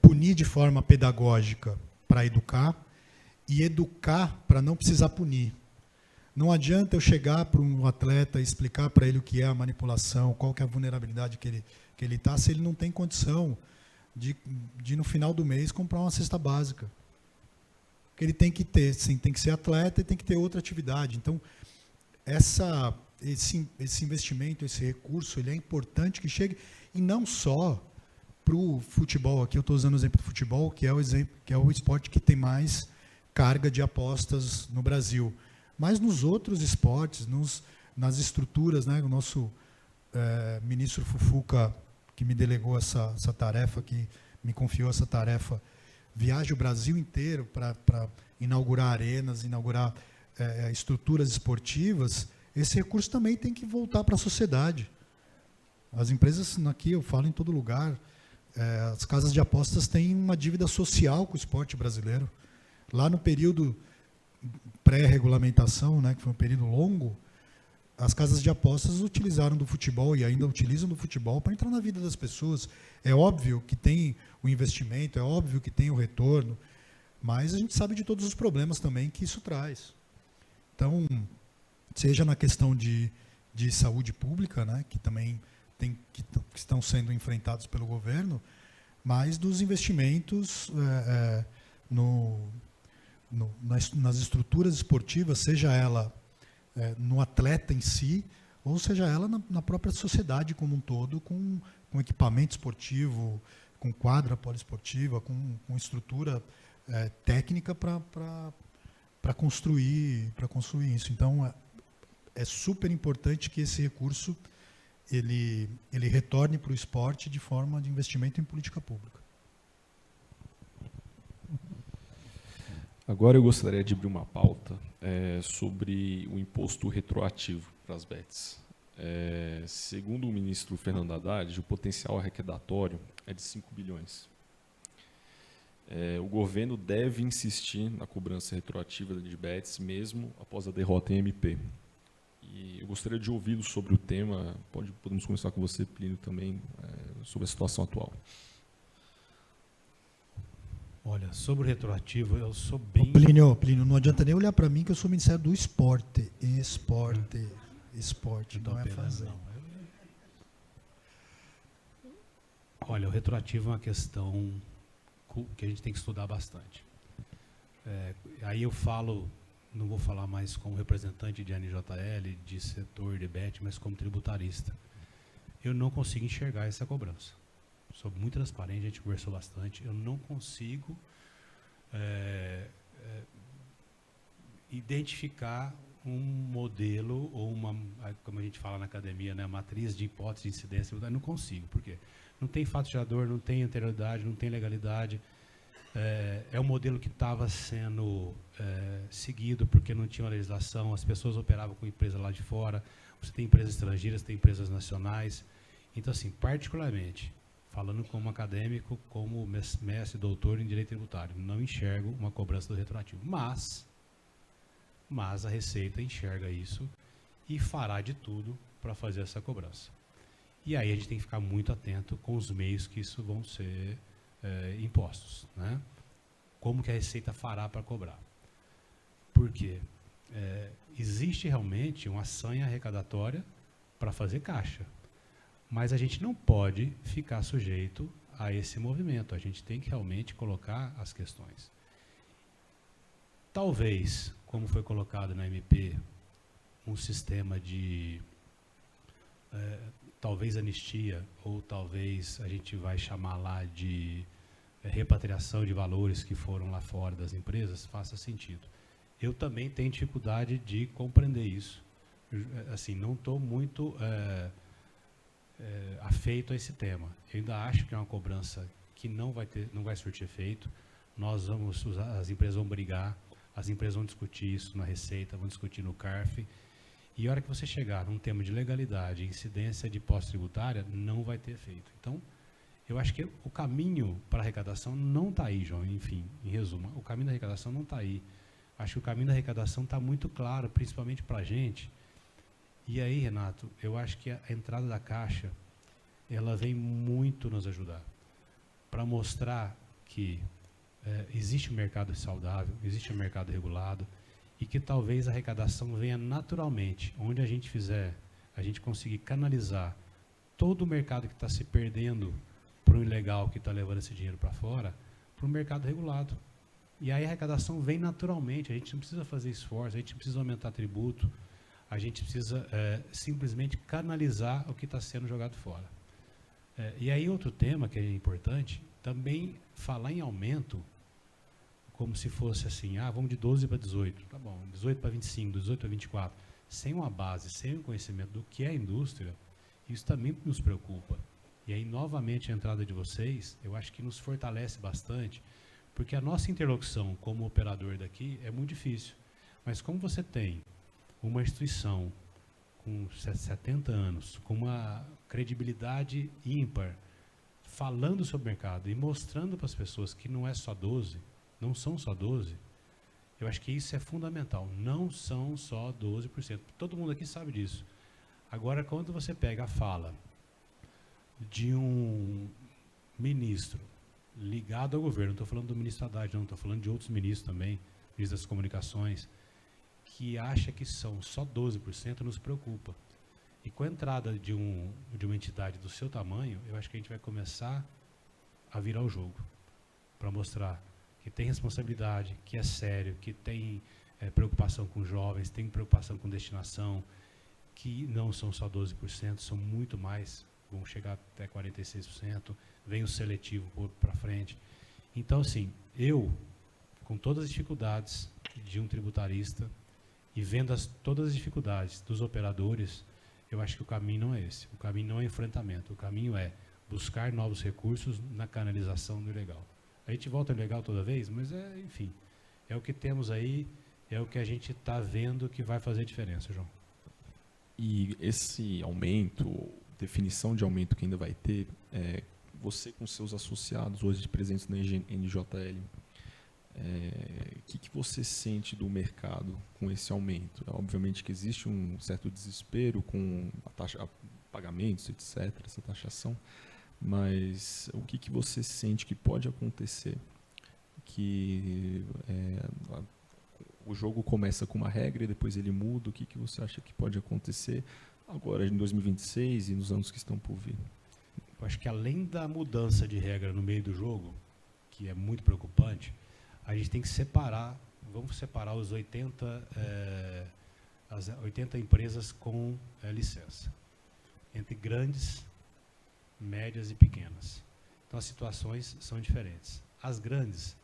punir de forma pedagógica para educar, e educar para não precisar punir. Não adianta eu chegar para um atleta e explicar para ele o que é a manipulação, qual que é a vulnerabilidade que ele está, se ele não tem condição de, no final do mês, comprar uma cesta básica. Porque ele tem que ter, sim, tem que ser atleta e tem que ter outra atividade. Então, esse investimento, esse recurso, ele é importante que chegue, e não só para o futebol. Aqui eu estou usando o exemplo do futebol, que é o esporte que tem mais carga de apostas no Brasil. Mas nos outros esportes, nas estruturas, né, o nosso ministro Fufuca, que me delegou essa tarefa, que me confiou essa tarefa, viaja o Brasil inteiro para inaugurar arenas, inaugurar estruturas esportivas, esse recurso também tem que voltar para a sociedade. As empresas, aqui eu falo em todo lugar, as casas de apostas têm uma dívida social com o esporte brasileiro. Lá no período pré-regulamentação, né, que foi um período longo, as casas de apostas utilizaram do futebol e ainda utilizam do futebol para entrar na vida das pessoas. É óbvio que tem o investimento, é óbvio que tem o retorno, mas a gente sabe de todos os problemas também que isso traz. Então, seja na questão de saúde pública, né, que também que estão sendo enfrentados pelo governo, mas dos investimentos nas estruturas esportivas, seja ela no atleta em si, ou seja ela na própria sociedade como um todo, com equipamento esportivo, com quadra poliesportiva, com estrutura técnica para construir isso. Então, é super importante que esse recurso ele retorne para o esporte de forma de investimento em política pública. Agora eu gostaria de abrir uma pauta sobre o imposto retroativo para as bets. Segundo o ministro Fernando Haddad, o potencial arrecadatório é de 5 bilhões. O governo deve insistir na cobrança retroativa de bets, mesmo após a derrota em MP. E eu gostaria de ouvi-lo sobre o tema. Podemos começar com você, Plínio, também, sobre a situação atual. Olha, sobre o retroativo, eu sou bem... Plínio, não adianta nem olhar para mim, que eu sou o Ministério do Esporte. Esporte, não é fazer. Não. Olha, o retroativo é uma questão que a gente tem que estudar bastante. Aí eu falo, não vou falar mais como representante de ANJL, de setor de bet, mas como tributarista. Eu não consigo enxergar essa cobrança. Sou muito transparente, a gente conversou bastante. Eu não consigo identificar um modelo ou como a gente fala na academia, né, matriz de hipótese de incidência. Eu não consigo. Por quê? Não tem fato gerador, não tem anterioridade, não tem legalidade. É um modelo que estava sendo seguido porque não tinha uma legislação, as pessoas operavam com empresa lá de fora, você tem empresas estrangeiras, tem empresas nacionais. Então, assim, particularmente, falando como acadêmico, como mestre, doutor em direito tributário, não enxergo uma cobrança do retroativo. Mas a Receita enxerga isso e fará de tudo para fazer essa cobrança. E aí a gente tem que ficar muito atento com os meios que isso vão ser impostos, né? Como que a Receita fará para cobrar? Porque existe realmente uma sanha arrecadatória para fazer caixa. Mas a gente não pode ficar sujeito a esse movimento. A gente tem que realmente colocar as questões. Talvez, como foi colocado na MP, um sistema de talvez anistia, ou talvez a gente vai chamar lá de repatriação de valores que foram lá fora das empresas, faça sentido. Eu também tenho dificuldade de compreender isso. Assim, não estou muito afeito a esse tema. Eu ainda acho que é uma cobrança que não vai surtir efeito. As empresas vão brigar, as empresas vão discutir isso na Receita, vão discutir no CARF. E a hora que você chegar num tema de legalidade, incidência de pós-tributária, não vai ter efeito. Então, eu acho que o caminho para a arrecadação não está aí, João. Enfim, em resumo, o caminho da arrecadação não está aí. Acho que o caminho da arrecadação está muito claro, principalmente para a gente. E aí, Renato, eu acho que a entrada da Caixa, ela vem muito nos ajudar para mostrar que existe um mercado saudável, existe um mercado regulado e que talvez a arrecadação venha naturalmente, onde a gente conseguir canalizar todo o mercado que está se perdendo para o ilegal que está levando esse dinheiro para fora, para o mercado regulado. E aí a arrecadação vem naturalmente, a gente não precisa fazer esforço, a gente não precisa aumentar tributo, a gente precisa simplesmente canalizar o que está sendo jogado fora. E aí outro tema que é importante, também falar em aumento, como se fosse assim, vamos de 12 para 18, tá bom, 18 para 25, 18 para 24, sem uma base, sem um conhecimento do que é a indústria, isso também nos preocupa. E aí, novamente, a entrada de vocês, eu acho que nos fortalece bastante, porque a nossa interlocução como operador daqui é muito difícil. Mas como você tem uma instituição com 70 anos, com uma credibilidade ímpar, falando sobre o mercado e mostrando para as pessoas que não é só 12, não são só 12, Eu acho que isso é fundamental. Não são só 12%. Todo mundo aqui sabe disso. Agora, quando você pega a fala de um ministro ligado ao governo, não estou falando do ministro Haddad, não, estou falando de outros ministros também, ministro das Comunicações, que acha que são só 12%, nos preocupa. E com a entrada de uma entidade do seu tamanho, eu acho que a gente vai começar a virar o jogo, para mostrar que tem responsabilidade, que é sério, que tem preocupação com jovens, tem preocupação com destinação, que não são só 12%, são muito mais, vão chegar até 46%, vem o seletivo para frente. Então, assim, eu, com todas as dificuldades de um tributarista e vendo todas as dificuldades dos operadores, eu acho que o caminho não é esse. O caminho não é enfrentamento, o caminho é buscar novos recursos na canalização do ilegal. A gente volta ao ilegal toda vez, mas, enfim, é o que temos aí, é o que a gente está vendo que vai fazer diferença, João. E esse aumento, definição de aumento que ainda vai ter, você com seus associados hoje presentes na NJL, o que você sente do mercado com esse aumento? Obviamente que existe um certo desespero com a taxa, pagamentos, etc., essa taxação, mas o que você sente que pode acontecer? Que o jogo começa com uma regra e depois ele muda, o que você acha que pode acontecer agora em 2026 e nos anos que estão por vir? Eu acho que além da mudança de regra no meio do jogo, que é muito preocupante, a gente tem que separar, vamos separar as 80 empresas com licença, entre grandes, médias e pequenas. Então as situações são diferentes. As grandes,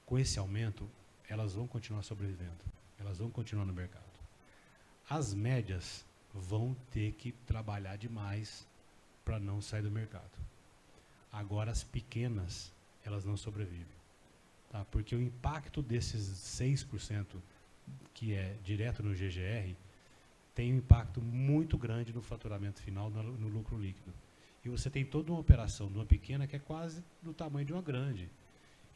com esse aumento, elas vão continuar sobrevivendo, elas vão continuar no mercado. As médias vão ter que trabalhar demais para não sair do mercado. Agora as pequenas, elas não sobrevivem. Tá? Porque o impacto desses 6% que é direto no GGR tem um impacto muito grande no faturamento final, no lucro líquido. E você tem toda uma operação de uma pequena que é quase do tamanho de uma grande.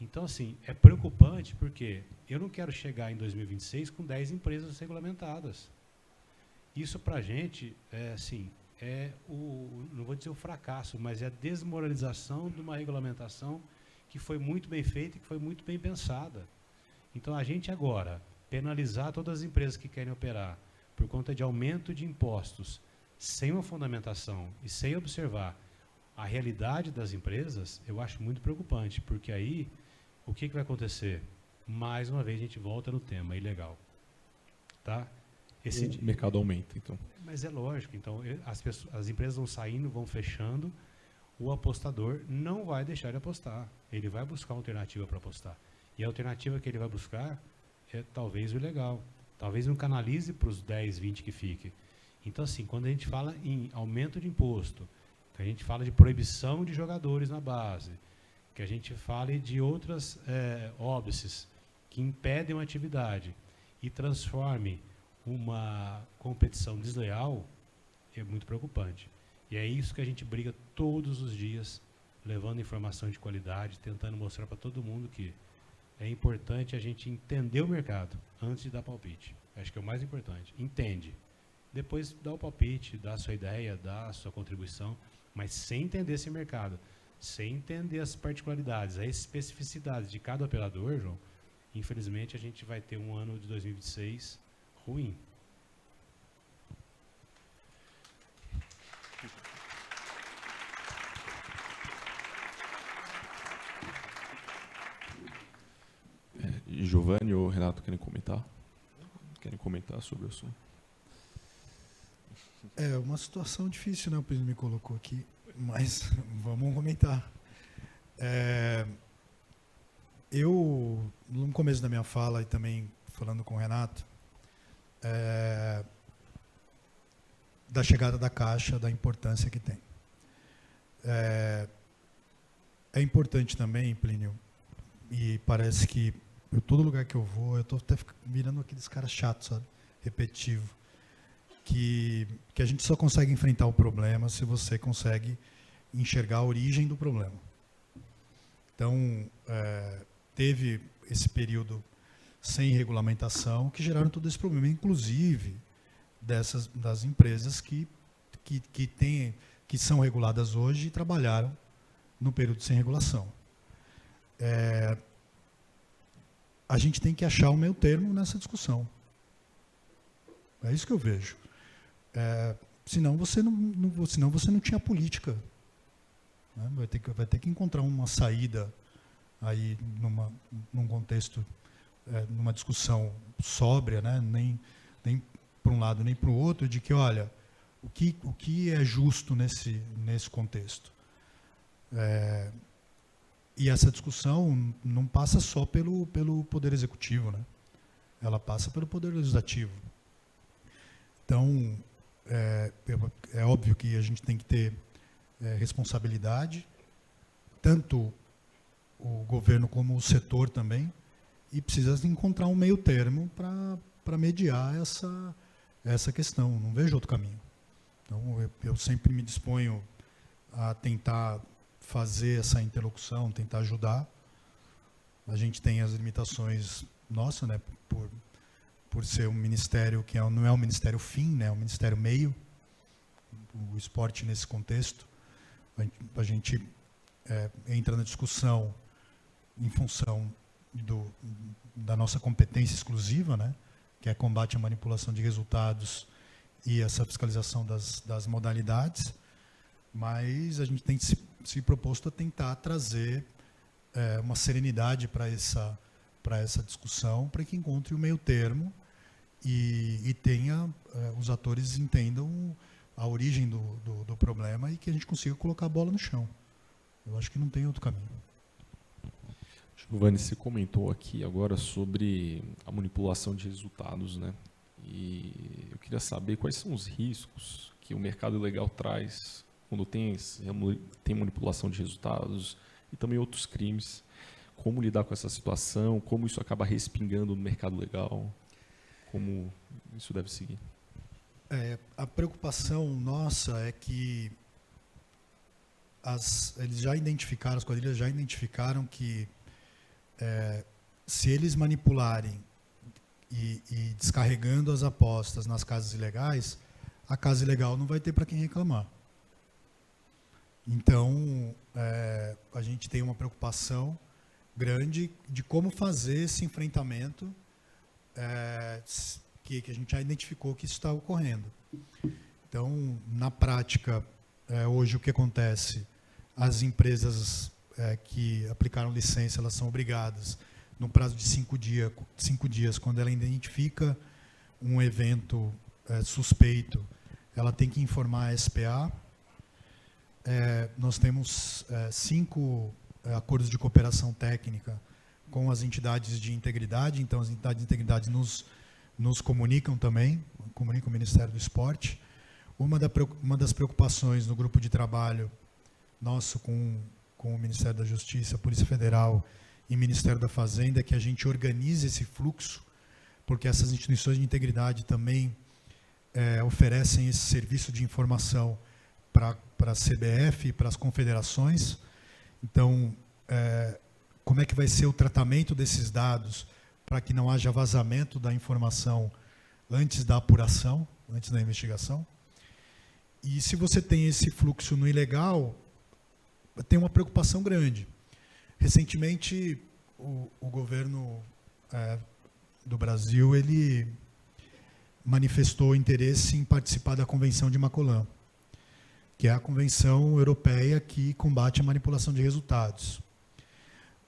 Então, assim, é preocupante porque eu não quero chegar em 2026 com 10 empresas regulamentadas. Isso para a gente, não vou dizer o fracasso, mas é a desmoralização de uma regulamentação que foi muito bem feita e que foi muito bem pensada. Então, a gente agora penalizar todas as empresas que querem operar por conta de aumento de impostos sem uma fundamentação e sem observar a realidade das empresas, eu acho muito preocupante, porque aí o que vai acontecer? Mais uma vez a gente volta no tema ilegal. Tá? O mercado aumenta, então. Mas é lógico, então as empresas vão saindo, vão fechando, o apostador não vai deixar de apostar, ele vai buscar uma alternativa para apostar. E a alternativa que ele vai buscar é talvez o ilegal, talvez não canalize para os 10, 20 que fique. Então, assim, quando a gente fala em aumento de imposto, que a gente fala de proibição de jogadores na base, que a gente fale de outras óbices que impedem uma atividade e transforme uma competição desleal, é muito preocupante. E é isso que a gente briga todos os dias, levando informação de qualidade, tentando mostrar para todo mundo que é importante a gente entender o mercado antes de dar palpite. Acho que é o mais importante. Entende. Depois dá o palpite, dá a sua ideia, dá a sua contribuição, mas sem entender esse mercado, sem entender as particularidades, as especificidades de cada operador, João, infelizmente a gente vai ter um ano de 2026 ruim. Giovanni ou Renato querem comentar? Querem comentar sobre o assunto? É uma situação difícil, né? O Pedro me colocou aqui, mas vamos comentar. Eu, no começo da minha fala e também falando com o Renato, da chegada da Caixa, da importância que tem. É importante também, Plínio, e parece que todo lugar que eu vou, eu estou até virando aqueles caras chatos, sabe? Repetitivo. Que a gente só consegue enfrentar o problema se você consegue enxergar a origem do problema. Então, teve esse período sem regulamentação, que geraram todo esse problema, inclusive das empresas que são reguladas hoje e trabalharam no período sem regulação. A gente tem que achar o meio termo nessa discussão. É isso que eu vejo. Senão você não tinha política. Né? Vai ter que encontrar uma saída aí num contexto, numa discussão sóbria, né? Nem para um lado nem para o outro, de que, olha, o que é justo nesse contexto. E essa discussão não passa só pelo Poder Executivo, né? Ela passa pelo Poder Legislativo. Então, é óbvio que a gente tem que ter responsabilidade, tanto o governo como o setor também, e precisa encontrar um meio termo para mediar essa questão. Não vejo outro caminho. Então, eu sempre me disponho a tentar fazer essa interlocução, tentar ajudar. A gente tem as limitações nossas, né, por ser um ministério que não é um ministério fim, né, é um ministério meio. O esporte nesse contexto, a gente entra na discussão em função da nossa competência exclusiva, né, que é combate à manipulação de resultados e essa fiscalização das modalidades, mas a gente tem se proposto a tentar trazer uma serenidade para essa discussão, para que encontre o meio termo e tenha, os atores entendam a origem do problema e que a gente consiga colocar a bola no chão. Eu acho que não tem outro caminho. Giovanni, você comentou aqui agora sobre a manipulação de resultados, né? E eu queria saber quais são os riscos que o mercado ilegal traz quando tem manipulação de resultados e também outros crimes. Como lidar com essa situação, como isso acaba respingando no mercado legal, como isso deve seguir? A preocupação nossa é que as quadrilhas já identificaram que se eles manipularem e descarregando as apostas nas casas ilegais, a casa ilegal não vai ter para quem reclamar. Então, a gente tem uma preocupação grande de como fazer esse enfrentamento que a gente já identificou que isso está ocorrendo. Então, na prática, hoje o que acontece? As empresas que aplicaram licença, elas são obrigadas, no prazo de 5 dias, quando ela identifica um evento suspeito, ela tem que informar a SPA. Nós temos 5 acordos de cooperação técnica com as entidades de integridade, então as entidades de integridade nos comunicam também, comunicam o Ministério do Esporte. Uma das preocupações no grupo de trabalho nosso com o Ministério da Justiça, Polícia Federal e Ministério da Fazenda é que a gente organize esse fluxo, porque essas instituições de integridade também oferecem esse serviço de informação para a CBF e para as confederações. Então, como é que vai ser o tratamento desses dados para que não haja vazamento da informação antes da apuração, antes da investigação? E se você tem esse fluxo no ilegal, tem uma preocupação grande. Recentemente, o governo do Brasil ele manifestou interesse em participar da Convenção de Macolã, que é a convenção europeia que combate a manipulação de resultados.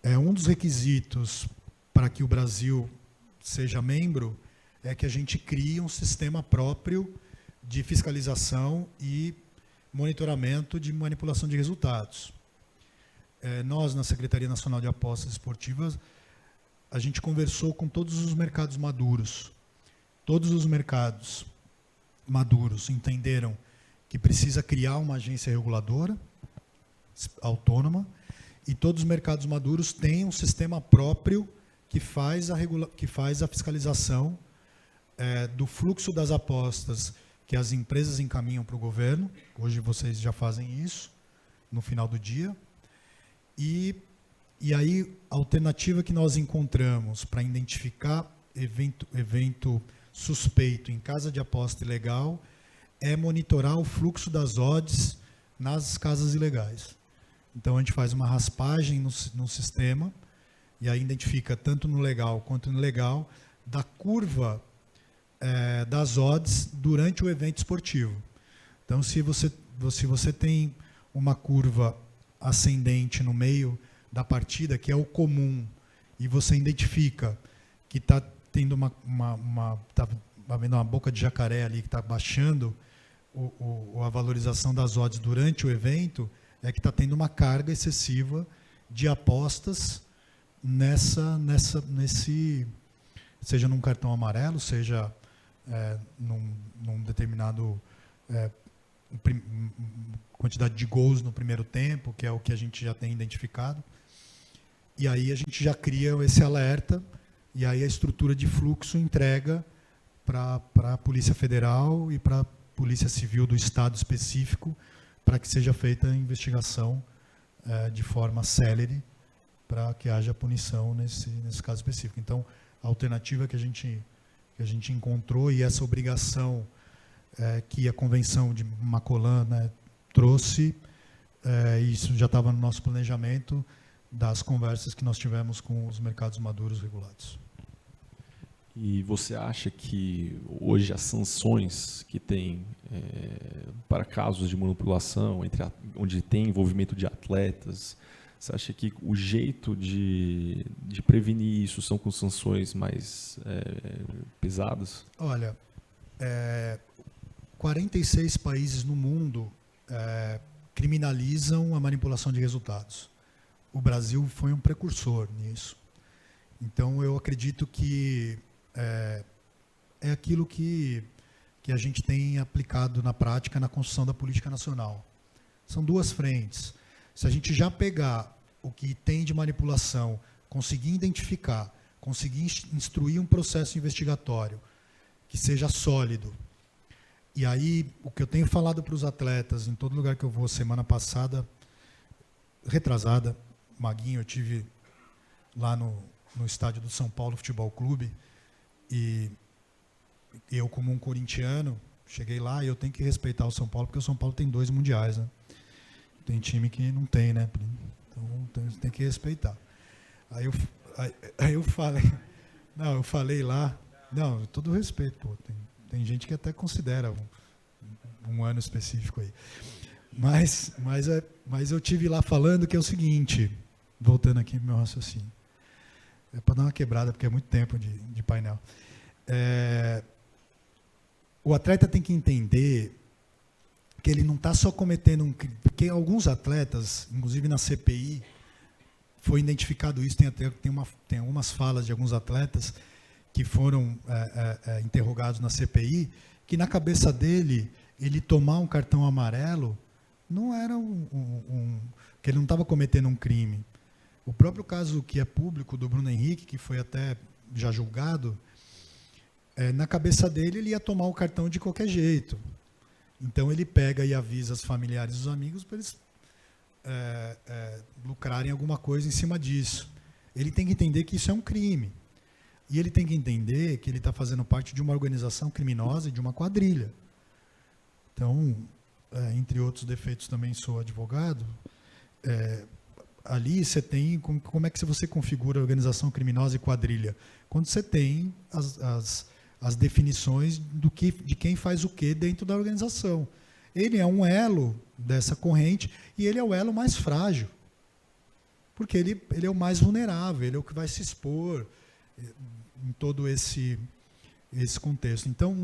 Um dos requisitos para que o Brasil seja membro é que a gente crie um sistema próprio de fiscalização e monitoramento de manipulação de resultados. Nós, na Secretaria Nacional de Apostas Esportivas, a gente conversou com todos os mercados maduros. Todos os mercados maduros entenderam que precisa criar uma agência reguladora autônoma e todos os mercados maduros têm um sistema próprio que faz a fiscalização do fluxo das apostas que as empresas encaminham para o governo. Hoje vocês já fazem isso no final do dia. E E aí, a alternativa que nós encontramos para identificar evento suspeito em casa de aposta ilegal é monitorar o fluxo das odds nas casas ilegais. Então, a gente faz uma raspagem no sistema e aí identifica, tanto no legal quanto no ilegal, da curva das odds durante o evento esportivo. Então, se você tem uma curva ascendente no meio da partida, que é o comum, e você identifica que está tendo tá havendo uma boca de jacaré ali que está baixando a valorização das odds durante o evento, é que está tendo uma carga excessiva de apostas nesse, seja num cartão amarelo, seja num determinado quantidade de gols no primeiro tempo, que é o que a gente já tem identificado. E aí a gente já cria esse alerta, e aí a estrutura de fluxo entrega para a Polícia Federal e para a Polícia Civil do Estado específico, para que seja feita a investigação de forma célere, para que haja punição nesse caso específico. Então, a alternativa que a gente encontrou, e essa obrigação que a Convenção de Macolan, né, trouxe, isso já estava no nosso planejamento das conversas que nós tivemos com os mercados maduros regulados. E você acha que hoje as sanções que tem para casos de manipulação, onde tem envolvimento de atletas, você acha que o jeito de prevenir isso são com sanções mais pesadas? Olha, 46 países no mundo criminalizam a manipulação de resultados. O Brasil foi um precursor nisso. Então, eu acredito que é aquilo que a gente tem aplicado na prática na construção da política nacional. São duas frentes. Se a gente já pegar o que tem de manipulação, conseguir identificar, conseguir instruir um processo investigatório que seja sólido, e aí o que eu tenho falado para os atletas em todo lugar que eu vou, semana passada, retrasada, Maguinho, eu tive lá no estádio do São Paulo Futebol Clube, e eu, como um corintiano, cheguei lá e eu tenho que respeitar o São Paulo, porque o São Paulo tem 2 mundiais, né? Tem time que não tem, né? Então tem que respeitar. Aí eu falei, eu falei lá, todo respeito, pô, tem gente que até considera um ano específico aí. Mas eu tive lá falando que é o seguinte, voltando aqui pro meu raciocínio, para dar uma quebrada, porque é muito tempo de painel. O atleta tem que entender que ele não está só cometendo um crime, porque alguns atletas, inclusive na CPI, foi identificado isso, tem algumas falas de alguns atletas que foram interrogados na CPI, que na cabeça dele, ele tomar um cartão amarelo não era que ele não estava cometendo um crime. O próprio caso que é público do Bruno Henrique, que foi até já julgado, na cabeça dele ele ia tomar o cartão de qualquer jeito. Então ele pega e avisa os familiares e os amigos para eles lucrarem alguma coisa em cima disso. Ele tem que entender que isso é um crime. E ele tem que entender que ele está fazendo parte de uma organização criminosa e de uma quadrilha. Então, entre outros defeitos, também sou advogado. Ali você tem, como é que você configura a organização criminosa e quadrilha? Quando você tem as definições de quem faz o quê dentro da organização. Ele é um elo dessa corrente e ele é o elo mais frágil. Porque ele é o mais vulnerável, ele é o que vai se expor em todo esse contexto. Então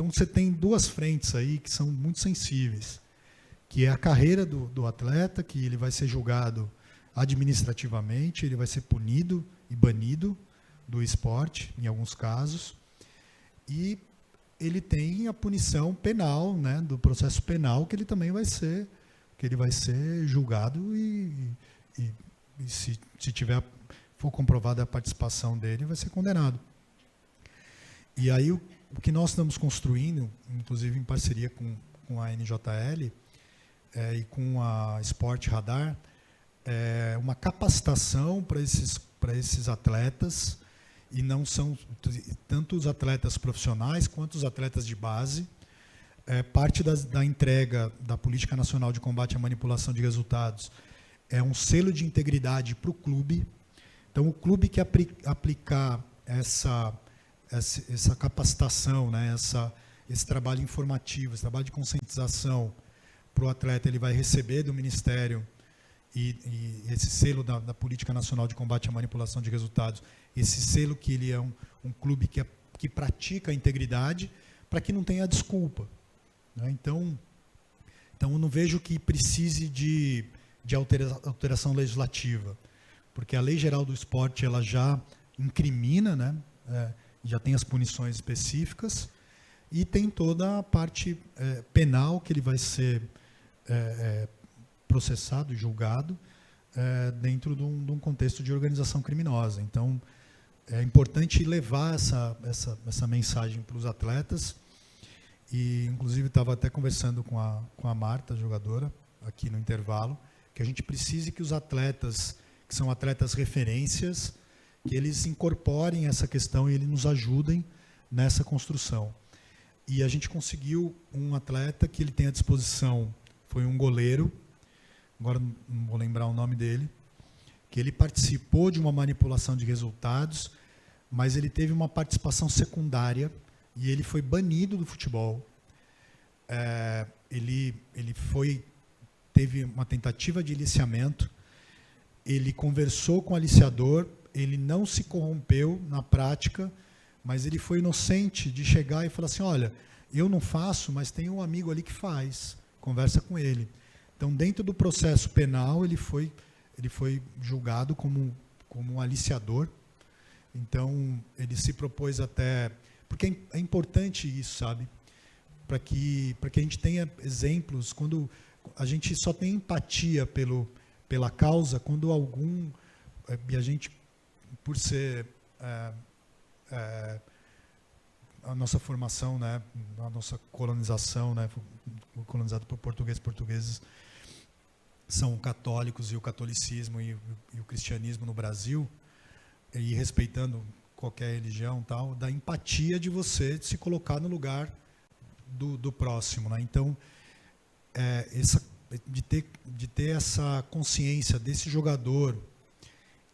você tem duas frentes aí que são muito sensíveis, que é a carreira do atleta, que ele vai ser julgado administrativamente, ele vai ser punido e banido do esporte, em alguns casos, e ele tem a punição penal, né, do processo penal, que ele também vai ser julgado e se for comprovada a participação dele, vai ser condenado. E aí o que nós estamos construindo, inclusive em parceria com a NJL e com a Sport Radar, uma capacitação para esses atletas, e não são tanto os atletas profissionais quanto os atletas de base. Parte da entrega da Política Nacional de Combate à Manipulação de Resultados é um selo de integridade para o clube. Então, o clube que aplicar essa capacitação, né, esse trabalho informativo, esse trabalho de conscientização para o atleta, ele vai receber do Ministério e esse selo da Política Nacional de Combate à Manipulação de Resultados, esse selo que ele é um clube que pratica a integridade, para que não tenha desculpa. Né? Então, eu não vejo que precise de alteração legislativa, porque a Lei Geral do Esporte ela já incrimina, né? Já tem as punições específicas, e tem toda a parte penal que ele vai ser processado e julgado dentro de um contexto de organização criminosa. Então, é importante levar essa mensagem para os atletas. E, inclusive, estava até conversando com a Marta, jogadora, aqui no intervalo, que a gente precisa que os atletas, que são atletas referências, que eles incorporem essa questão e eles nos ajudem nessa construção. E a gente conseguiu um atleta que ele tem à disposição, foi um goleiro, agora não vou lembrar o nome dele, que ele participou de uma manipulação de resultados, mas ele teve uma participação secundária e ele foi banido do futebol. Ele teve uma tentativa de aliciamento, ele conversou com o aliciador, ele não se corrompeu na prática, mas ele foi inocente de chegar e falar assim, olha, eu não faço, mas tem um amigo ali que faz, conversa com ele. Então, dentro do processo penal, ele foi julgado como um aliciador. Então, ele se propôs até... Porque é importante isso, sabe? Para que a gente tenha exemplos, quando a gente só tem empatia pela causa, quando e a gente, por ser a nossa formação, né, a nossa colonização, né, colonizado por portugueses são católicos, e o catolicismo e o cristianismo no Brasil, e respeitando qualquer religião, tal, da empatia de você se colocar no lugar do próximo, né? Então, de ter essa consciência desse jogador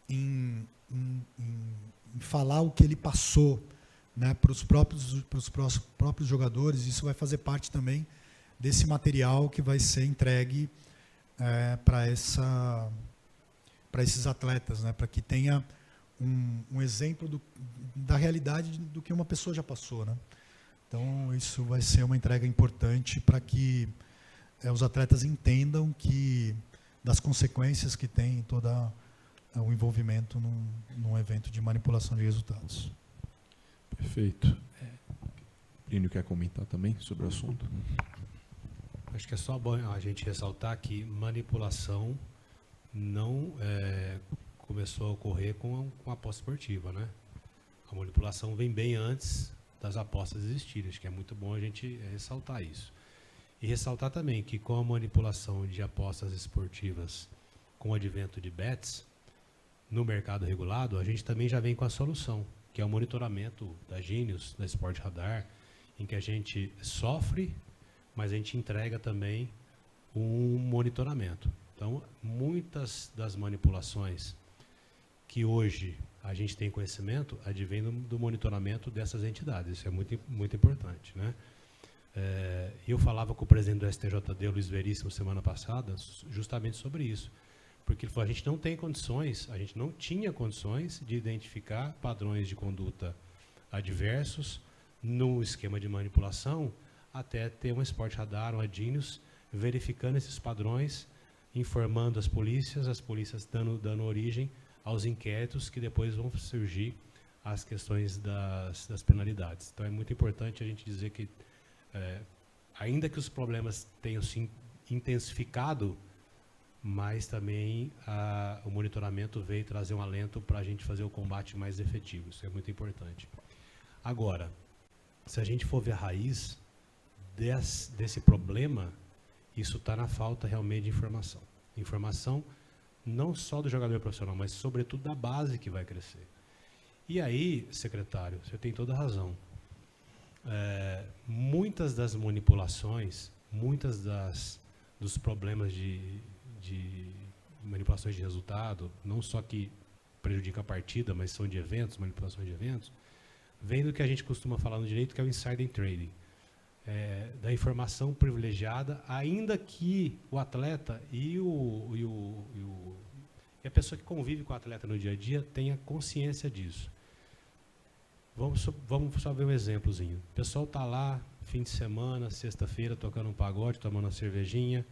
em falar o que ele passou, né, para os próprios jogadores, isso vai fazer parte também desse material que vai ser entregue para esses atletas, né, para que tenha um exemplo da realidade do que uma pessoa já passou, né? Então, isso vai ser uma entrega importante para que os atletas entendam das consequências que tem todo o envolvimento num evento de manipulação de resultados. Perfeito. Plínio quer comentar também sobre o assunto? Acho que é só bom a gente ressaltar que manipulação não começou a ocorrer com a aposta esportiva, né? A manipulação vem bem antes das apostas existirem. Acho que é muito bom a gente ressaltar isso. E ressaltar também que com a manipulação de apostas esportivas, com o advento de bets, no mercado regulado, a gente também já vem com a solução, que é o monitoramento da Genius, da Sport Radar, em que a gente sofre, mas a gente entrega também um monitoramento. Então, muitas das manipulações que hoje a gente tem conhecimento advém do monitoramento dessas entidades. Isso é muito, muito importante, né? Eu falava com o presidente do STJD, Luiz Veríssimo, semana passada, justamente sobre isso. Porque ele falou, a gente não tinha condições de identificar padrões de conduta adversos no esquema de manipulação, até ter um Sport Radar, um Genius, verificando esses padrões, informando as polícias dando origem aos inquéritos que depois vão surgir as questões das penalidades. Então, é muito importante a gente dizer que, ainda que os problemas tenham se intensificado, mas também o monitoramento veio trazer um alento para a gente fazer o combate mais efetivo. Isso é muito importante. Agora, se a gente for ver a raiz desse problema, isso está na falta realmente de informação. Informação não só do jogador profissional, mas sobretudo da base que vai crescer. E aí, secretário, você tem toda a razão. Muitas das manipulações, dos problemas de manipulações de resultado, não só que prejudica a partida, mas são de eventos, manipulações de eventos, vem do que a gente costuma falar no direito, que é o insider trading. Da informação privilegiada, ainda que o atleta e a pessoa que convive com o atleta no dia a dia tenha consciência disso. Vamos só ver um exemplozinho. O pessoal está lá, fim de semana, sexta-feira, tocando um pagode, tomando uma cervejinha,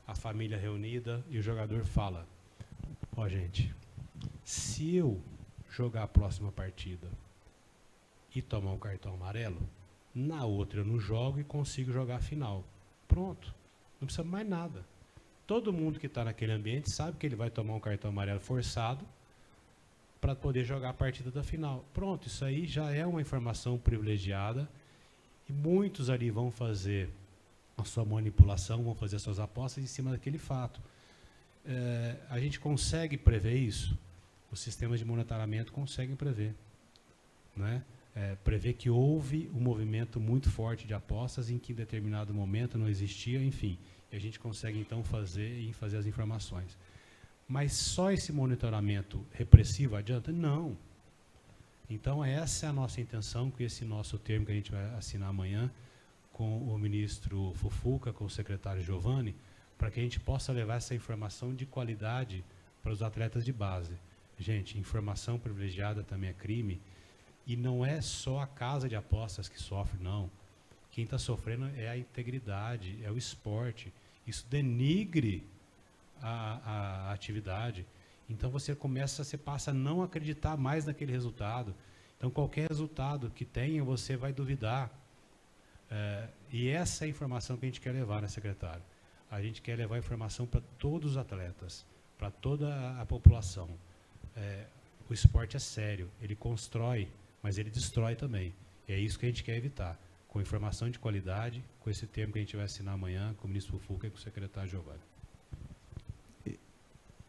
a família reunida, e o jogador fala: ó, gente, se eu jogar a próxima partida e tomar um cartão amarelo, na outra eu não jogo e consigo jogar a final. Pronto, não precisa mais nada. Todo mundo que está naquele ambiente sabe que ele vai tomar um cartão amarelo forçado para poder jogar a partida da final. Pronto, isso aí já é uma informação privilegiada e muitos ali vão fazer a sua manipulação, vão fazer as suas apostas em cima daquele fato. A gente consegue prever isso? Os sistemas de monitoramento conseguem prever, né? Prever que houve um movimento muito forte de apostas em que em determinado momento não existia, enfim, e a gente consegue então fazer as informações. Mas só esse monitoramento repressivo adianta? Não. Então essa é a nossa intenção, com esse nosso termo que a gente vai assinar amanhã com o ministro Fufuca, com o secretário Giovanni, para que a gente possa levar essa informação de qualidade para os atletas de base. Gente, informação privilegiada também é crime. E não é só a casa de apostas que sofre, não. Quem está sofrendo é a integridade, é o esporte. Isso denigre a atividade. Então você passa a não acreditar mais naquele resultado. Então qualquer resultado que tenha, você vai duvidar. E essa é a informação que a gente quer levar, né, secretário? A gente quer levar informação para todos os atletas, para toda a população. O esporte é sério, ele constrói, mas ele destrói também. E é isso que a gente quer evitar, com informação de qualidade, com esse termo que a gente vai assinar amanhã, com o ministro Fufuca e com o secretário Giovanni.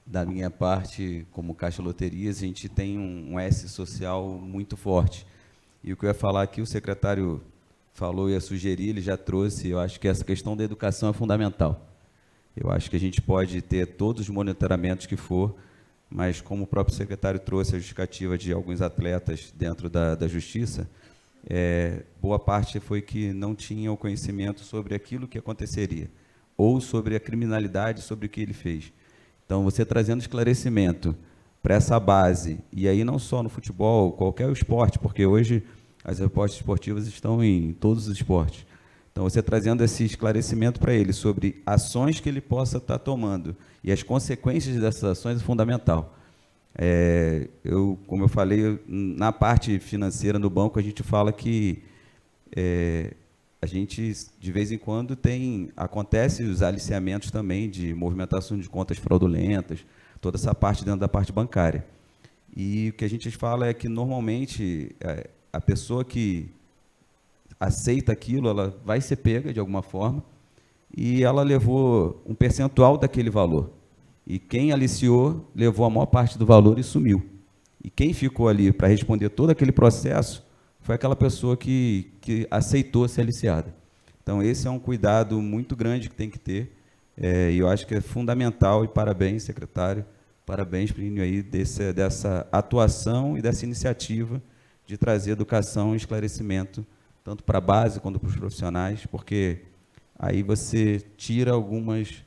Da minha parte, como Caixa Loterias, a gente tem um S social muito forte. E o que eu ia falar aqui, o secretário falou, ia sugerir, ele já trouxe, eu acho que essa questão da educação é fundamental. Eu acho que a gente pode ter todos os monitoramentos que for, mas como o próprio secretário trouxe a justificativa de alguns atletas dentro da justiça, boa parte foi que não tinha o conhecimento sobre aquilo que aconteceria, ou sobre a criminalidade, sobre o que ele fez. Então, você trazendo esclarecimento para essa base, e aí não só no futebol, qualquer esporte, porque hoje as apostas esportivas estão em todos os esportes. Então, você trazendo esse esclarecimento para ele sobre ações que ele possa estar tomando e as consequências dessas ações é fundamental. Como eu falei, na parte financeira no banco, a gente fala que a gente, de vez em quando, acontece os aliciamentos também de movimentação de contas fraudulentas, toda essa parte dentro da parte bancária. E o que a gente fala é que, normalmente, a pessoa que aceita aquilo, ela vai ser pega de alguma forma, e ela levou um percentual daquele valor. E quem aliciou levou a maior parte do valor e sumiu. E quem ficou ali para responder todo aquele processo foi aquela pessoa que aceitou ser aliciada. Então, esse é um cuidado muito grande que tem que ter, e eu acho que é fundamental, e parabéns, secretário, parabéns, Plínio, aí, dessa atuação e dessa iniciativa de trazer educação e esclarecimento, tanto para a base quanto para os profissionais, porque aí você tira algumas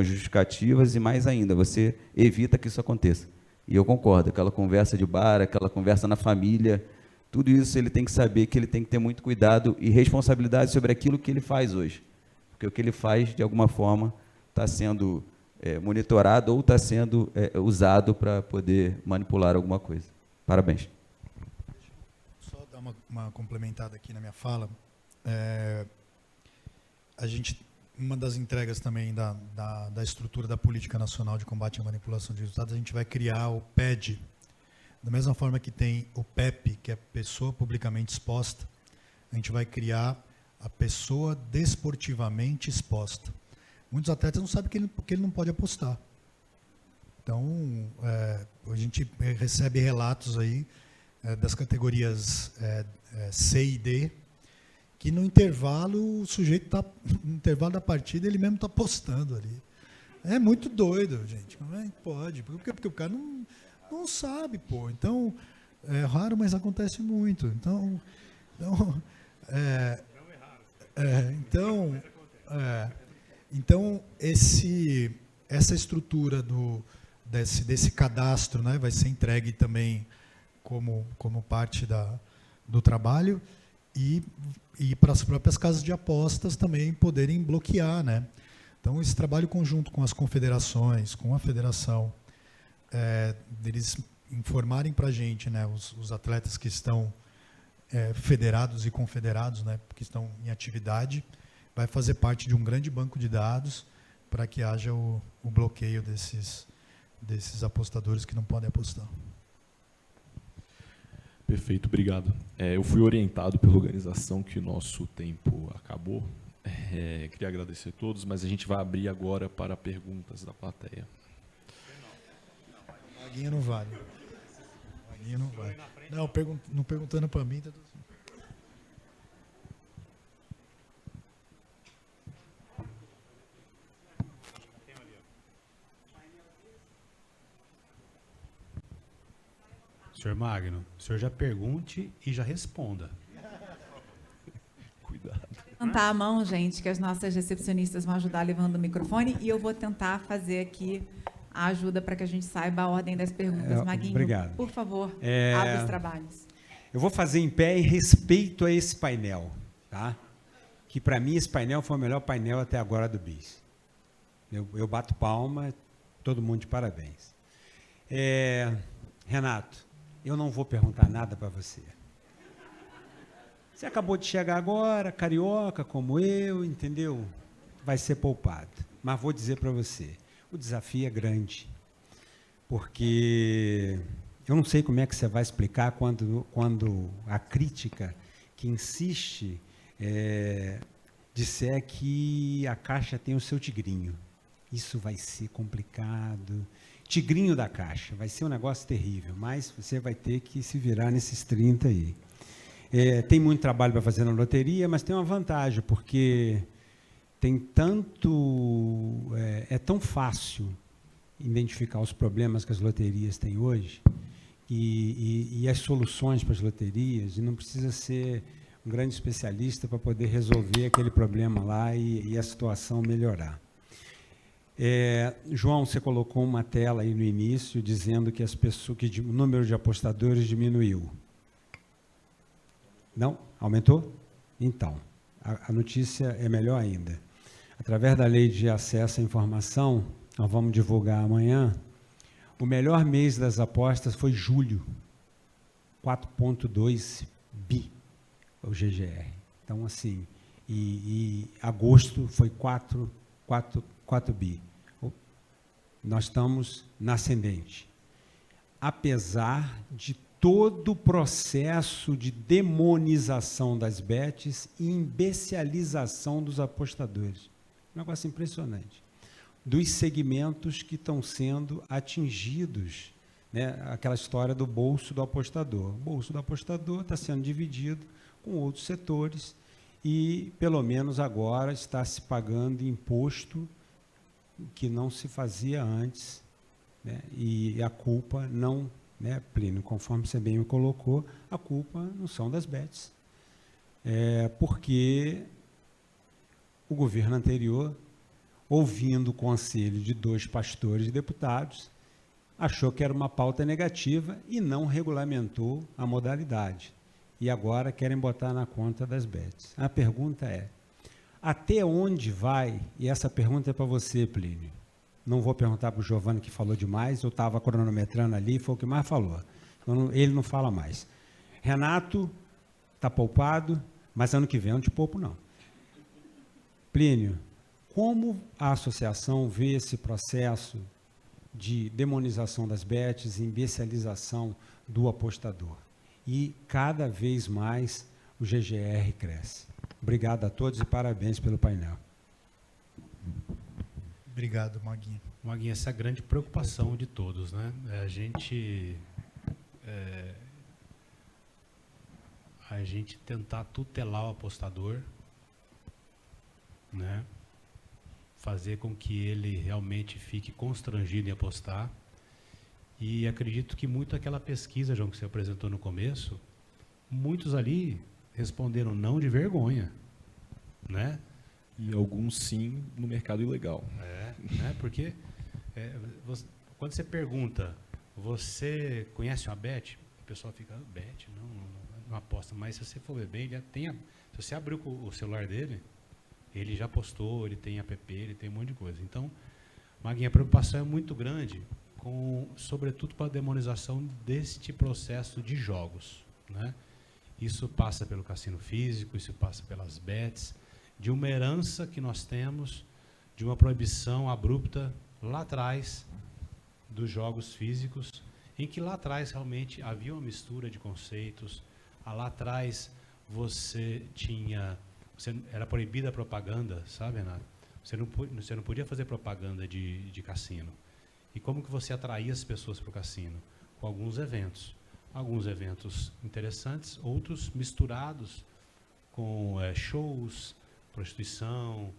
justificativas e, mais ainda, você evita que isso aconteça. E eu concordo, aquela conversa de bar, aquela conversa na família, tudo isso ele tem que saber que ele tem que ter muito cuidado e responsabilidade sobre aquilo que ele faz hoje. Porque o que ele faz, de alguma forma, está sendo monitorado ou está sendo usado para poder manipular alguma coisa. Parabéns. Só dar uma complementada aqui na minha fala. Uma das entregas também da estrutura da Política Nacional de Combate à Manipulação de Resultados, a gente vai criar o PED. Da mesma forma que tem o PEP, que é Pessoa Publicamente Exposta, a gente vai criar a Pessoa Desportivamente Exposta. Muitos atletas não sabem que ele não pode apostar. Então, a gente recebe relatos aí das categorias C e D, que no intervalo, o sujeito está, no intervalo da partida, ele mesmo está postando ali. É muito doido, gente. Como é que pode? Porque o cara não sabe, pô. Então, é raro, mas acontece muito. Então essa estrutura desse cadastro, né, vai ser entregue também como parte do trabalho e para as próprias casas de apostas também poderem bloquear, né? Então, esse trabalho conjunto com as confederações, com a federação, deles informarem para a gente, né, os atletas que estão federados e confederados, né, que estão em atividade, vai fazer parte de um grande banco de dados para que haja o bloqueio desses apostadores que não podem apostar. Perfeito, obrigado. Eu fui orientado pela organização que o nosso tempo acabou. Queria agradecer a todos, mas a gente vai abrir agora para perguntas da plateia. Maguinha não vale. Maguinha não vale. Não perguntando para mim, tá tudo certo. Senhor Magno, o senhor já pergunte e já responda. Cuidado. Levantar a mão, gente, que as nossas recepcionistas vão ajudar levando o microfone, e eu vou tentar fazer aqui a ajuda para que a gente saiba a ordem das perguntas. Maguinho, obrigado. por favor, abra os trabalhos. Eu vou fazer em pé em respeito a esse painel, tá? Que para mim esse painel foi o melhor painel até agora do BIS. Eu bato palma, todo mundo de parabéns. Renato, eu não vou perguntar nada para você. Você acabou de chegar agora, carioca como eu, entendeu? Vai ser poupado. Mas vou dizer para você, o desafio é grande. Porque eu não sei como é que você vai explicar quando a crítica que insiste disser que a Caixa tem o seu tigrinho. Isso vai ser complicado. Tigrinho da Caixa, vai ser um negócio terrível, mas você vai ter que se virar nesses 30 aí. Tem muito trabalho para fazer na loteria, mas tem uma vantagem, porque tem tanto... é tão fácil identificar os problemas que as loterias têm hoje e as soluções para as loterias, e não precisa ser um grande especialista para poder resolver aquele problema lá e a situação melhorar. João, você colocou uma tela aí no início dizendo que o número de apostadores diminuiu. Não? Aumentou? Então, a notícia é melhor ainda. Através da Lei de Acesso à Informação, nós vamos divulgar amanhã, o melhor mês das apostas foi julho, 4,2 bi, o GGR. Então, assim, e agosto foi 4 bi. Nós estamos na ascendente. Apesar de todo o processo de demonização das bets e imbecilização dos apostadores. Um negócio impressionante. Dos segmentos que estão sendo atingidos, né? Aquela história do bolso do apostador. O bolso do apostador está sendo dividido com outros setores e, pelo menos agora, está se pagando imposto que não se fazia antes, né? E a culpa não, né, Plínio, conforme você bem me colocou, a culpa não são das bets. Porque o governo anterior, ouvindo o conselho de 2 pastores e deputados, achou que era uma pauta negativa e não regulamentou a modalidade. E agora querem botar na conta das bets. A pergunta é, até onde vai, e essa pergunta é para você, Plínio, não vou perguntar para o Giovanni que falou demais, eu estava cronometrando ali, foi o que mais falou. Ele não fala mais. Renato está poupado, mas ano que vem eu não te poupo, não. Plínio, como a associação vê esse processo de demonização das bets e imbecilização do apostador? E cada vez mais o GGR cresce. Obrigado a todos e parabéns pelo painel. Obrigado, Maguinho. Maguinha, essa é a grande preocupação de todos, né? A gente tentar tutelar o apostador, né? Fazer com que ele realmente fique constrangido em apostar. E acredito que muito aquela pesquisa, João, que você apresentou no começo, muitos ali responderam não de vergonha, né? E alguns sim no mercado ilegal. Né? Porque quando você pergunta, você conhece uma bet? O pessoal fica, bet? Não aposta. Mas se você for ver bem, se você abrir o celular dele, ele já postou, ele tem app, ele tem um monte de coisa. Então, Maguinha, a preocupação é muito grande, sobretudo para a demonização deste processo de jogos, né? Isso passa pelo cassino físico, isso passa pelas bets, de uma herança que nós temos, de uma proibição abrupta lá atrás dos jogos físicos, em que lá atrás realmente havia uma mistura de conceitos. Lá atrás era proibida a propaganda, sabe, Renato? Você não podia fazer propaganda de cassino. E como que você atraía as pessoas para o cassino? Com alguns eventos. Alguns eventos interessantes, outros misturados com shows, prostituição,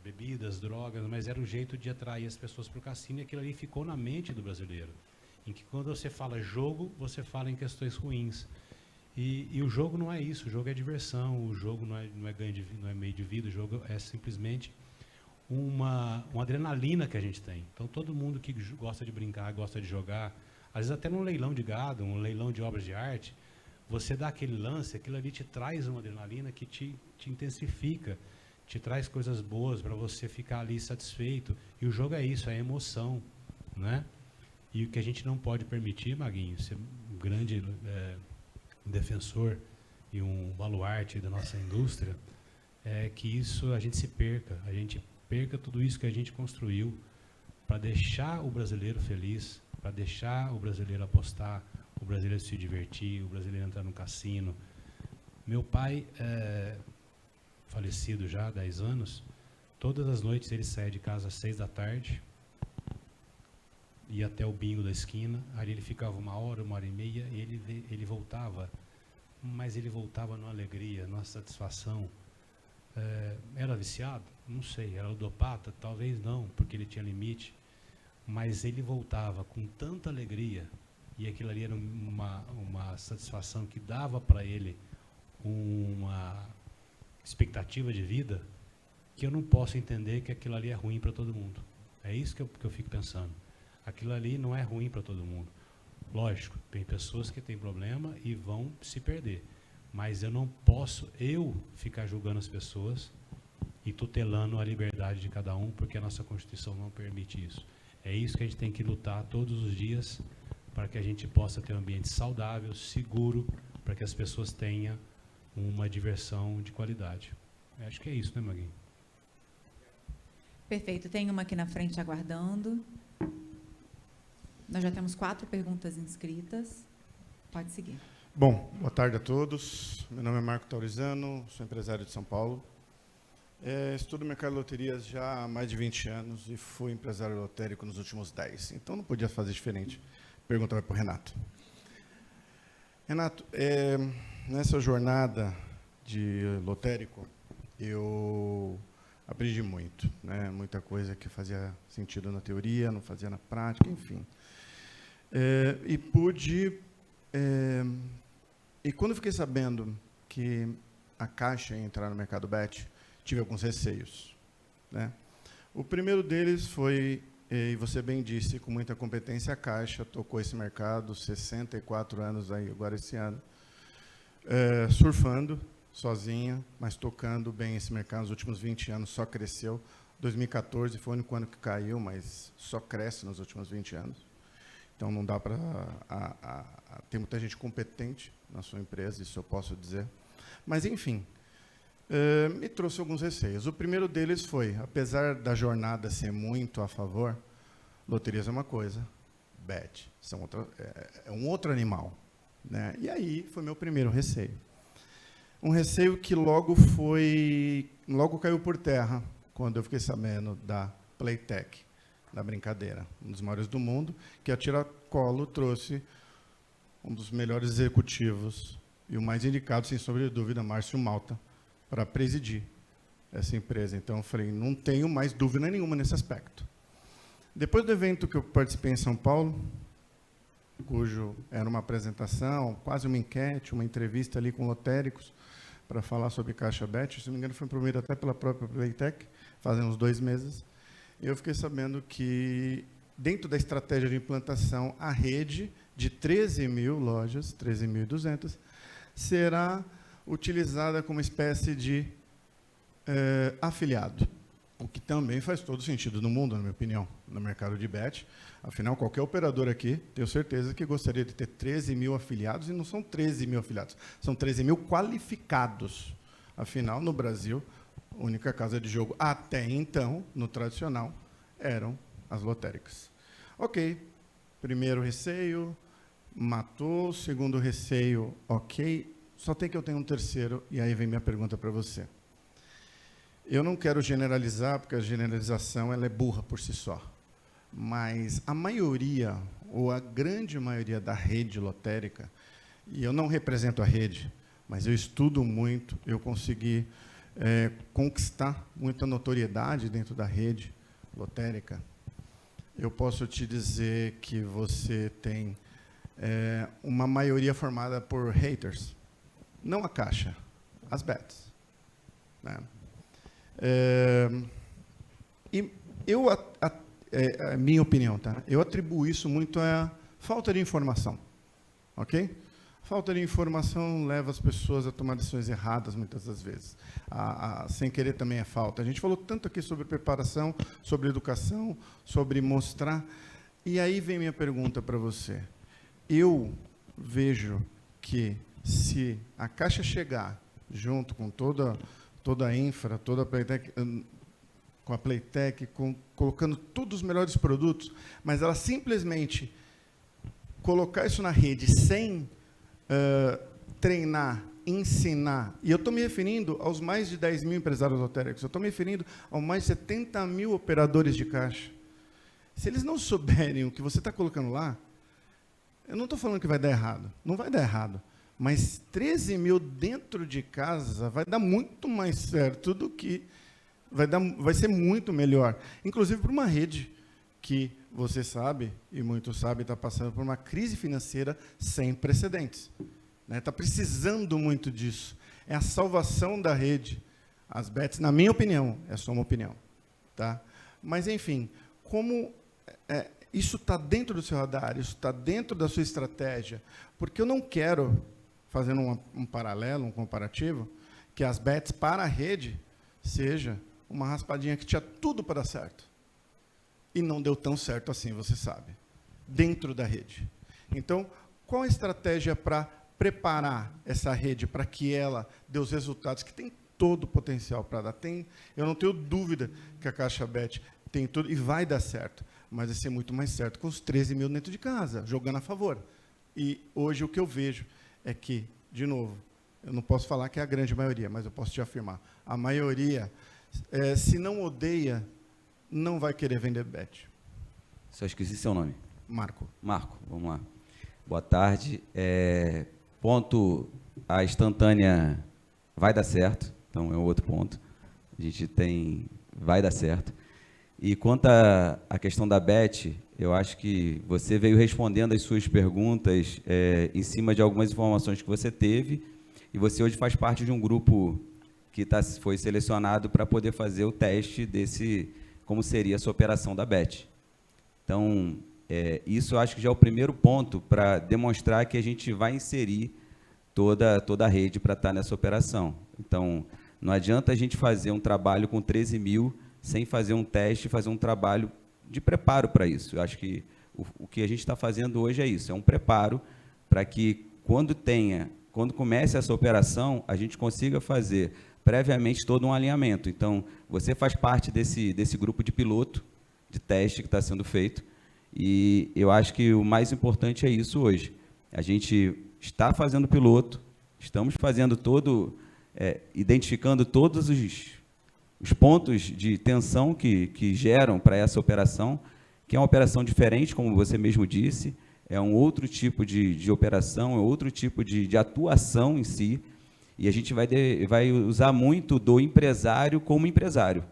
bebidas, drogas, mas era um jeito de atrair as pessoas para o cassino, e aquilo ali ficou na mente do brasileiro. Em que quando você fala jogo, você fala em questões ruins. E o jogo não é isso, o jogo é diversão, o jogo não é ganho de, não é meio de vida, o jogo é simplesmente uma adrenalina que a gente tem. Então todo mundo que gosta de brincar, gosta de jogar, às vezes até num leilão de gado, um leilão de obras de arte, você dá aquele lance, aquilo ali te traz uma adrenalina que te intensifica, te traz coisas boas para você ficar ali satisfeito. E o jogo é isso, é emoção, né? E o que a gente não pode permitir, Maguinho, ser um grande defensor e um baluarte da nossa indústria, é que a gente perca tudo isso que a gente construiu para deixar o brasileiro feliz, para deixar o brasileiro apostar, o brasileiro se divertir, o brasileiro entrar no cassino. Meu pai, falecido já há 10 anos, todas as noites ele saía de casa às 6 da tarde, ia até o bingo da esquina, ali ele ficava 1 hora, 1h30, e ele voltava, mas ele voltava numa alegria, numa satisfação. Era viciado? Não sei. Era ludopata? Talvez não, porque ele tinha limite. Mas ele voltava com tanta alegria, e aquilo ali era uma satisfação que dava para ele uma expectativa de vida, que eu não posso entender que aquilo ali é ruim para todo mundo. É isso que eu fico pensando. Aquilo ali não é ruim para todo mundo. Lógico, tem pessoas que têm problema e vão se perder. Mas eu não posso ficar julgando as pessoas e tutelando a liberdade de cada um, porque a nossa Constituição não permite isso. É isso que a gente tem que lutar todos os dias, para que a gente possa ter um ambiente saudável, seguro, para que as pessoas tenham uma diversão de qualidade. Eu acho que é isso, né, Maguinho? Perfeito. Tem uma aqui na frente aguardando. Nós já temos 4 perguntas inscritas. Pode seguir. Bom, boa tarde a todos. Meu nome é Marco Taurizano, sou empresário de São Paulo. Estudo mercado de loterias já há mais de 20 anos e fui empresário lotérico nos últimos 10. Então, não podia fazer diferente. A pergunta vai para o Renato. Renato, nessa jornada de lotérico, eu aprendi muito, né? Muita coisa que fazia sentido na teoria, não fazia na prática, enfim. E pude... e quando eu fiquei sabendo que a Caixa ia entrar no mercado bet, tive alguns receios, né? O primeiro deles foi, e você bem disse, com muita competência, a Caixa tocou esse mercado, 64 anos aí, agora esse ano, surfando sozinha, mas tocando bem esse mercado. Nos últimos 20 anos só cresceu. 2014 foi o único ano que caiu, mas só cresce nos últimos 20 anos. Então, não dá para... Tem muita gente competente na sua empresa, isso eu posso dizer. Mas, enfim, me trouxe alguns receios. O primeiro deles foi, apesar da jornada ser muito a favor, loterias é uma coisa, bet é um outro animal, né? E aí foi meu primeiro receio. Um receio que logo caiu por terra, quando eu fiquei sabendo da Playtech, da brincadeira, um dos maiores do mundo, que a Tiracolo trouxe um dos melhores executivos e o mais indicado, sem sombra de dúvida, Márcio Malta, para presidir essa empresa. Então, eu falei, não tenho mais dúvida nenhuma nesse aspecto. Depois do evento que eu participei em São Paulo, cujo era uma apresentação, quase uma enquete, uma entrevista ali com lotéricos, para falar sobre Caixa Bet, se não me engano, foi promovido até pela própria Playtech, fazem uns 2 meses, e eu fiquei sabendo que, dentro da estratégia de implantação, a rede de 13.000 lojas, 13.200, será utilizada como espécie de afiliado, o que também faz todo sentido no mundo, na minha opinião, no mercado de bet. Afinal, qualquer operador aqui, tenho certeza que gostaria de ter 13.000 afiliados, e não são 13.000 afiliados, são 13.000 qualificados. Afinal, no Brasil, a única casa de jogo, até então, no tradicional, eram as lotéricas. Ok, primeiro receio, matou, segundo receio, ok, só tem que eu tenho um terceiro, e aí vem minha pergunta para você. Eu não quero generalizar, porque a generalização ela é burra por si só, mas a maioria, ou a grande maioria da rede lotérica, e eu não represento a rede, mas eu estudo muito, eu consegui conquistar muita notoriedade dentro da rede lotérica. Eu posso te dizer que você tem uma maioria formada por haters, não a Caixa, as bets, né? E eu, a minha opinião, tá? Eu atribuo isso muito à falta de informação, ok? Falta de informação leva as pessoas a tomar decisões erradas, muitas das vezes. Sem querer também é falta. A gente falou tanto aqui sobre preparação, sobre educação, sobre mostrar. E aí vem minha pergunta para você. Eu vejo que se a Caixa chegar junto com toda a infra, toda a Playtech, com a Playtech, colocando todos os melhores produtos, mas ela simplesmente colocar isso na rede sem treinar, ensinar, e eu estou me referindo aos mais de 10.000 empresários lotéricos, eu estou me referindo aos mais de 70.000 operadores de caixa. Se eles não souberem o que você está colocando lá, eu não estou falando que vai dar errado, não vai dar errado, mas 13.000 dentro de casa vai dar muito mais certo do que... Vai ser muito melhor. Inclusive para uma rede que, você sabe, e muitos sabem, está passando por uma crise financeira sem precedentes. Está precisando muito disso. É a salvação da rede. As bets, na minha opinião, é só uma opinião. Tá? Mas, enfim, como isso está dentro do seu radar, isso está dentro da sua estratégia, porque eu não quero, fazendo um paralelo, um comparativo, que as bets para a rede seja uma raspadinha que tinha tudo para dar certo. E não deu tão certo assim, você sabe, dentro da rede. Então, qual a estratégia para preparar essa rede para que ela dê os resultados que tem todo o potencial para dar? Eu não tenho dúvida que a Caixa Bet tem tudo e vai dar certo, mas vai ser muito mais certo com os 13.000 dentro de casa, jogando a favor. E hoje o que eu vejo é que, de novo, eu não posso falar que é a grande maioria, mas eu posso te afirmar, a maioria, se não odeia, não vai querer vender bet. Só esqueci seu nome. Marco. Marco, vamos lá. Boa tarde. Ponto, a instantânea vai dar certo, então é outro ponto. A gente tem, vai dar certo. E quanto à questão da bet, eu acho que você veio respondendo as suas perguntas em cima de algumas informações que você teve, e você hoje faz parte de um grupo que foi selecionado para poder fazer o teste como seria essa operação da bet. Então, isso eu acho que já é o primeiro ponto para demonstrar que a gente vai inserir toda a rede para estar nessa operação. Então, não adianta a gente fazer um trabalho com 13.000 sem fazer um teste, fazer um trabalho de preparo para isso. Eu acho que o que a gente está fazendo hoje é isso, é um preparo para que quando comece essa operação, a gente consiga fazer previamente todo um alinhamento. Então, você faz parte desse grupo de piloto, de teste que está sendo feito, e eu acho que o mais importante é isso hoje. A gente está fazendo piloto, estamos fazendo identificando todos os pontos de tensão que geram para essa operação, que é uma operação diferente, como você mesmo disse, é um outro tipo de operação, é outro tipo de atuação em si, e a gente vai usar muito do empresário como empresário.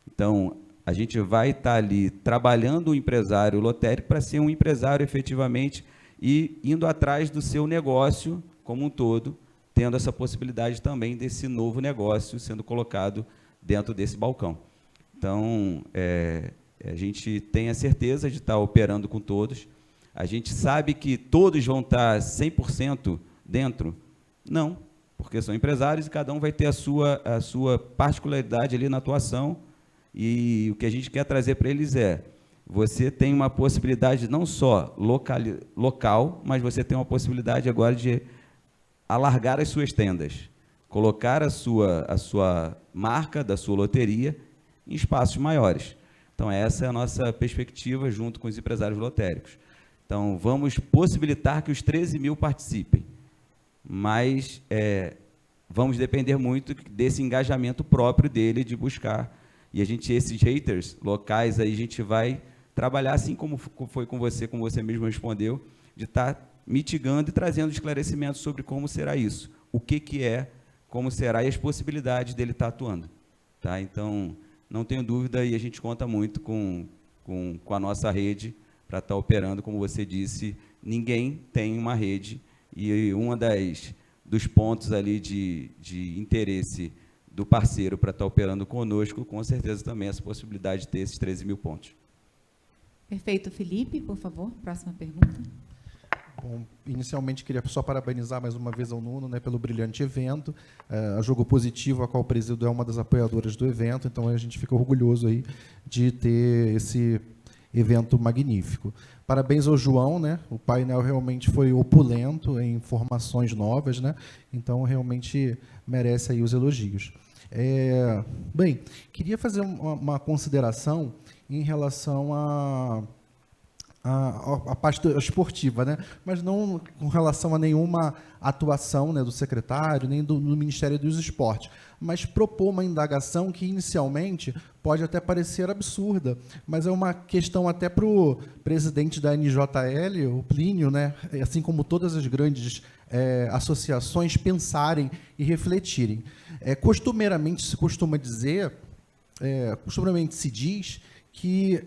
Então, a gente vai estar ali trabalhando o empresário lotérico para ser um empresário efetivamente e indo atrás do seu negócio como um todo, tendo essa possibilidade também desse novo negócio sendo colocado dentro desse balcão. Então, a gente tem a certeza de estar operando com todos. A gente sabe que todos vão estar 100% dentro? Não, porque são empresários e cada um vai ter a sua particularidade ali na atuação. E o que a gente quer trazer para eles você tem uma possibilidade não só local, mas você tem uma possibilidade agora de alargar as suas tendas, colocar a sua marca da sua loteria em espaços maiores. Então, essa é a nossa perspectiva junto com os empresários lotéricos. Então, vamos possibilitar que os 13 mil participem, mas vamos depender muito desse engajamento próprio dele de buscar. E esses haters locais, aí a gente vai trabalhar, assim como foi com você, como você mesmo respondeu, de estar mitigando e trazendo esclarecimentos sobre como será isso, o que é, como será e as possibilidades dele estar atuando. Tá? Então, não tenho dúvida, e a gente conta muito com a nossa rede para estar operando. Como você disse, ninguém tem uma rede, e dos pontos ali de interesse do parceiro para estar operando conosco, com certeza também essa possibilidade de ter esses 13 mil pontos. Perfeito. Felipe, por favor, próxima pergunta. Bom, inicialmente queria só parabenizar mais uma vez ao Nuno, né, pelo brilhante evento. A Jogo Positivo, a qual o presido, é uma das apoiadoras do evento, então a gente fica orgulhoso aí de ter esse evento magnífico. Parabéns ao João, né? O painel realmente foi opulento em informações novas, né? Então realmente merece aí os elogios. Bem, queria fazer uma consideração em relação a parte esportiva, né? Mas não com relação a nenhuma atuação, né, do secretário, nem do Ministério dos Esportes, mas propor uma indagação que, inicialmente, pode até parecer absurda, mas é uma questão até para o presidente da NJL, o Plínio, né, assim como todas as grandes associações, pensarem e refletirem. Costumeiramente se diz que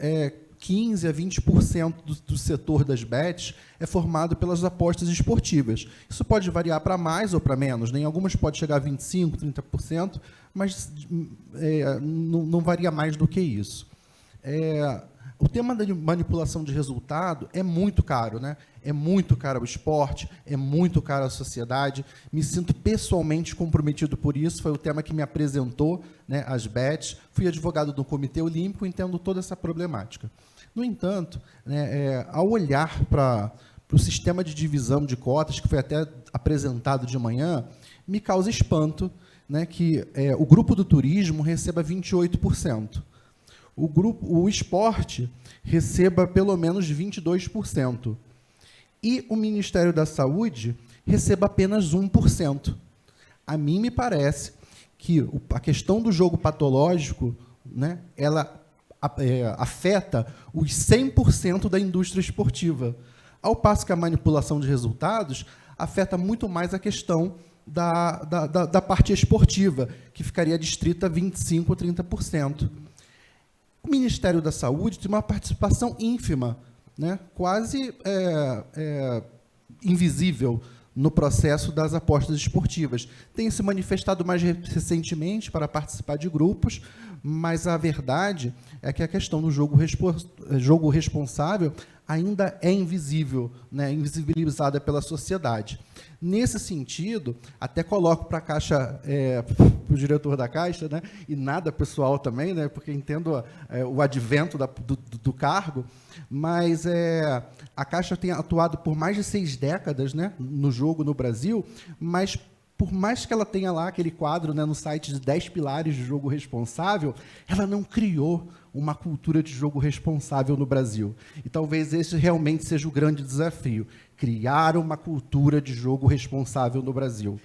15% a 20% do setor das bets é formado pelas apostas esportivas. Isso pode variar para mais ou para menos, né? Em algumas pode chegar a 25%, 30%, mas não varia mais do que isso. O tema da manipulação de resultado é muito caro, né? É muito caro ao esporte, é muito caro à sociedade. Me sinto pessoalmente comprometido por isso. Foi o tema que me apresentou, né, as bets. Fui advogado do Comitê Olímpico, entendo toda essa problemática. No entanto, né, ao olhar para o sistema de divisão de cotas, que foi até apresentado de manhã, me causa espanto, né, que o grupo do turismo receba 28%. O esporte receba pelo menos 22%. E o Ministério da Saúde receba apenas 1%. A mim me parece que a questão do jogo patológico, né, ela afeta os 100% da indústria esportiva, ao passo que a manipulação de resultados afeta muito mais a questão da parte esportiva, que ficaria adstrita a 25% ou 30%. O Ministério da Saúde tem uma participação ínfima, né, quase invisível no processo das apostas esportivas. Tem se manifestado mais recentemente para participar de grupos, mas a verdade é que a questão do jogo responsável ainda é invisível, né, invisibilizada pela sociedade. Nesse sentido, até coloco para a Caixa, para o diretor da Caixa, né, e nada pessoal também, né, porque entendo o advento do cargo, mas a Caixa tem atuado por mais de 6 décadas, né, no jogo no Brasil, mas por mais que ela tenha lá aquele quadro, né, no site de 10 pilares de jogo responsável, ela não criou uma cultura de jogo responsável no Brasil. E talvez esse realmente seja o grande desafio, criar uma cultura de jogo responsável no Brasil.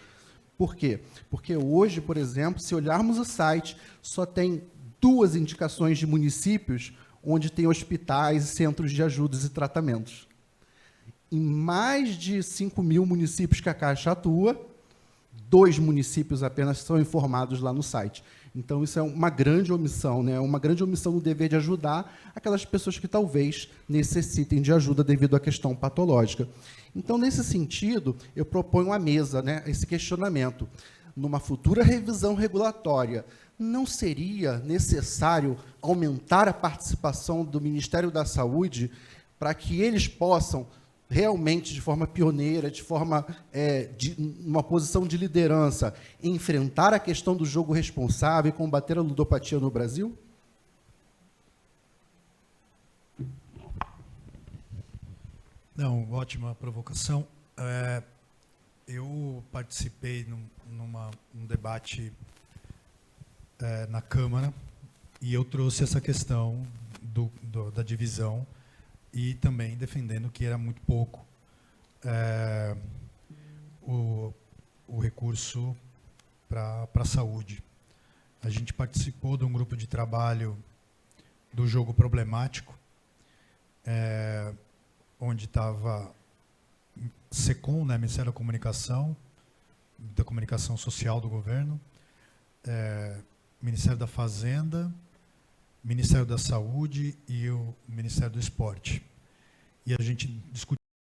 Por quê? Porque hoje, por exemplo, se olharmos o site, só tem 2 indicações de municípios onde tem hospitais, centros de ajudas e tratamentos. Em mais de 5.000 municípios que a Caixa atua, 2 municípios apenas são informados lá no site. Então, isso é uma grande omissão, né? Uma grande omissão no dever de ajudar aquelas pessoas que talvez necessitem de ajuda devido à questão patológica. Então, nesse sentido, eu proponho à mesa, né, esse questionamento. Numa futura revisão regulatória, não seria necessário aumentar a participação do Ministério da Saúde para que eles possam realmente, de forma pioneira, de forma uma posição de liderança, enfrentar a questão do jogo responsável e combater a ludopatia no Brasil? Não, ótima provocação. Eu participei num debate na Câmara e eu trouxe essa questão da divisão e também defendendo que era muito pouco o recurso para a saúde. A gente participou de um grupo de trabalho do jogo problemático, onde estava SECOM, né, Ministério da Comunicação Social do Governo, Ministério da Fazenda, Ministério da Saúde e o Ministério do Esporte. E a gente discutiu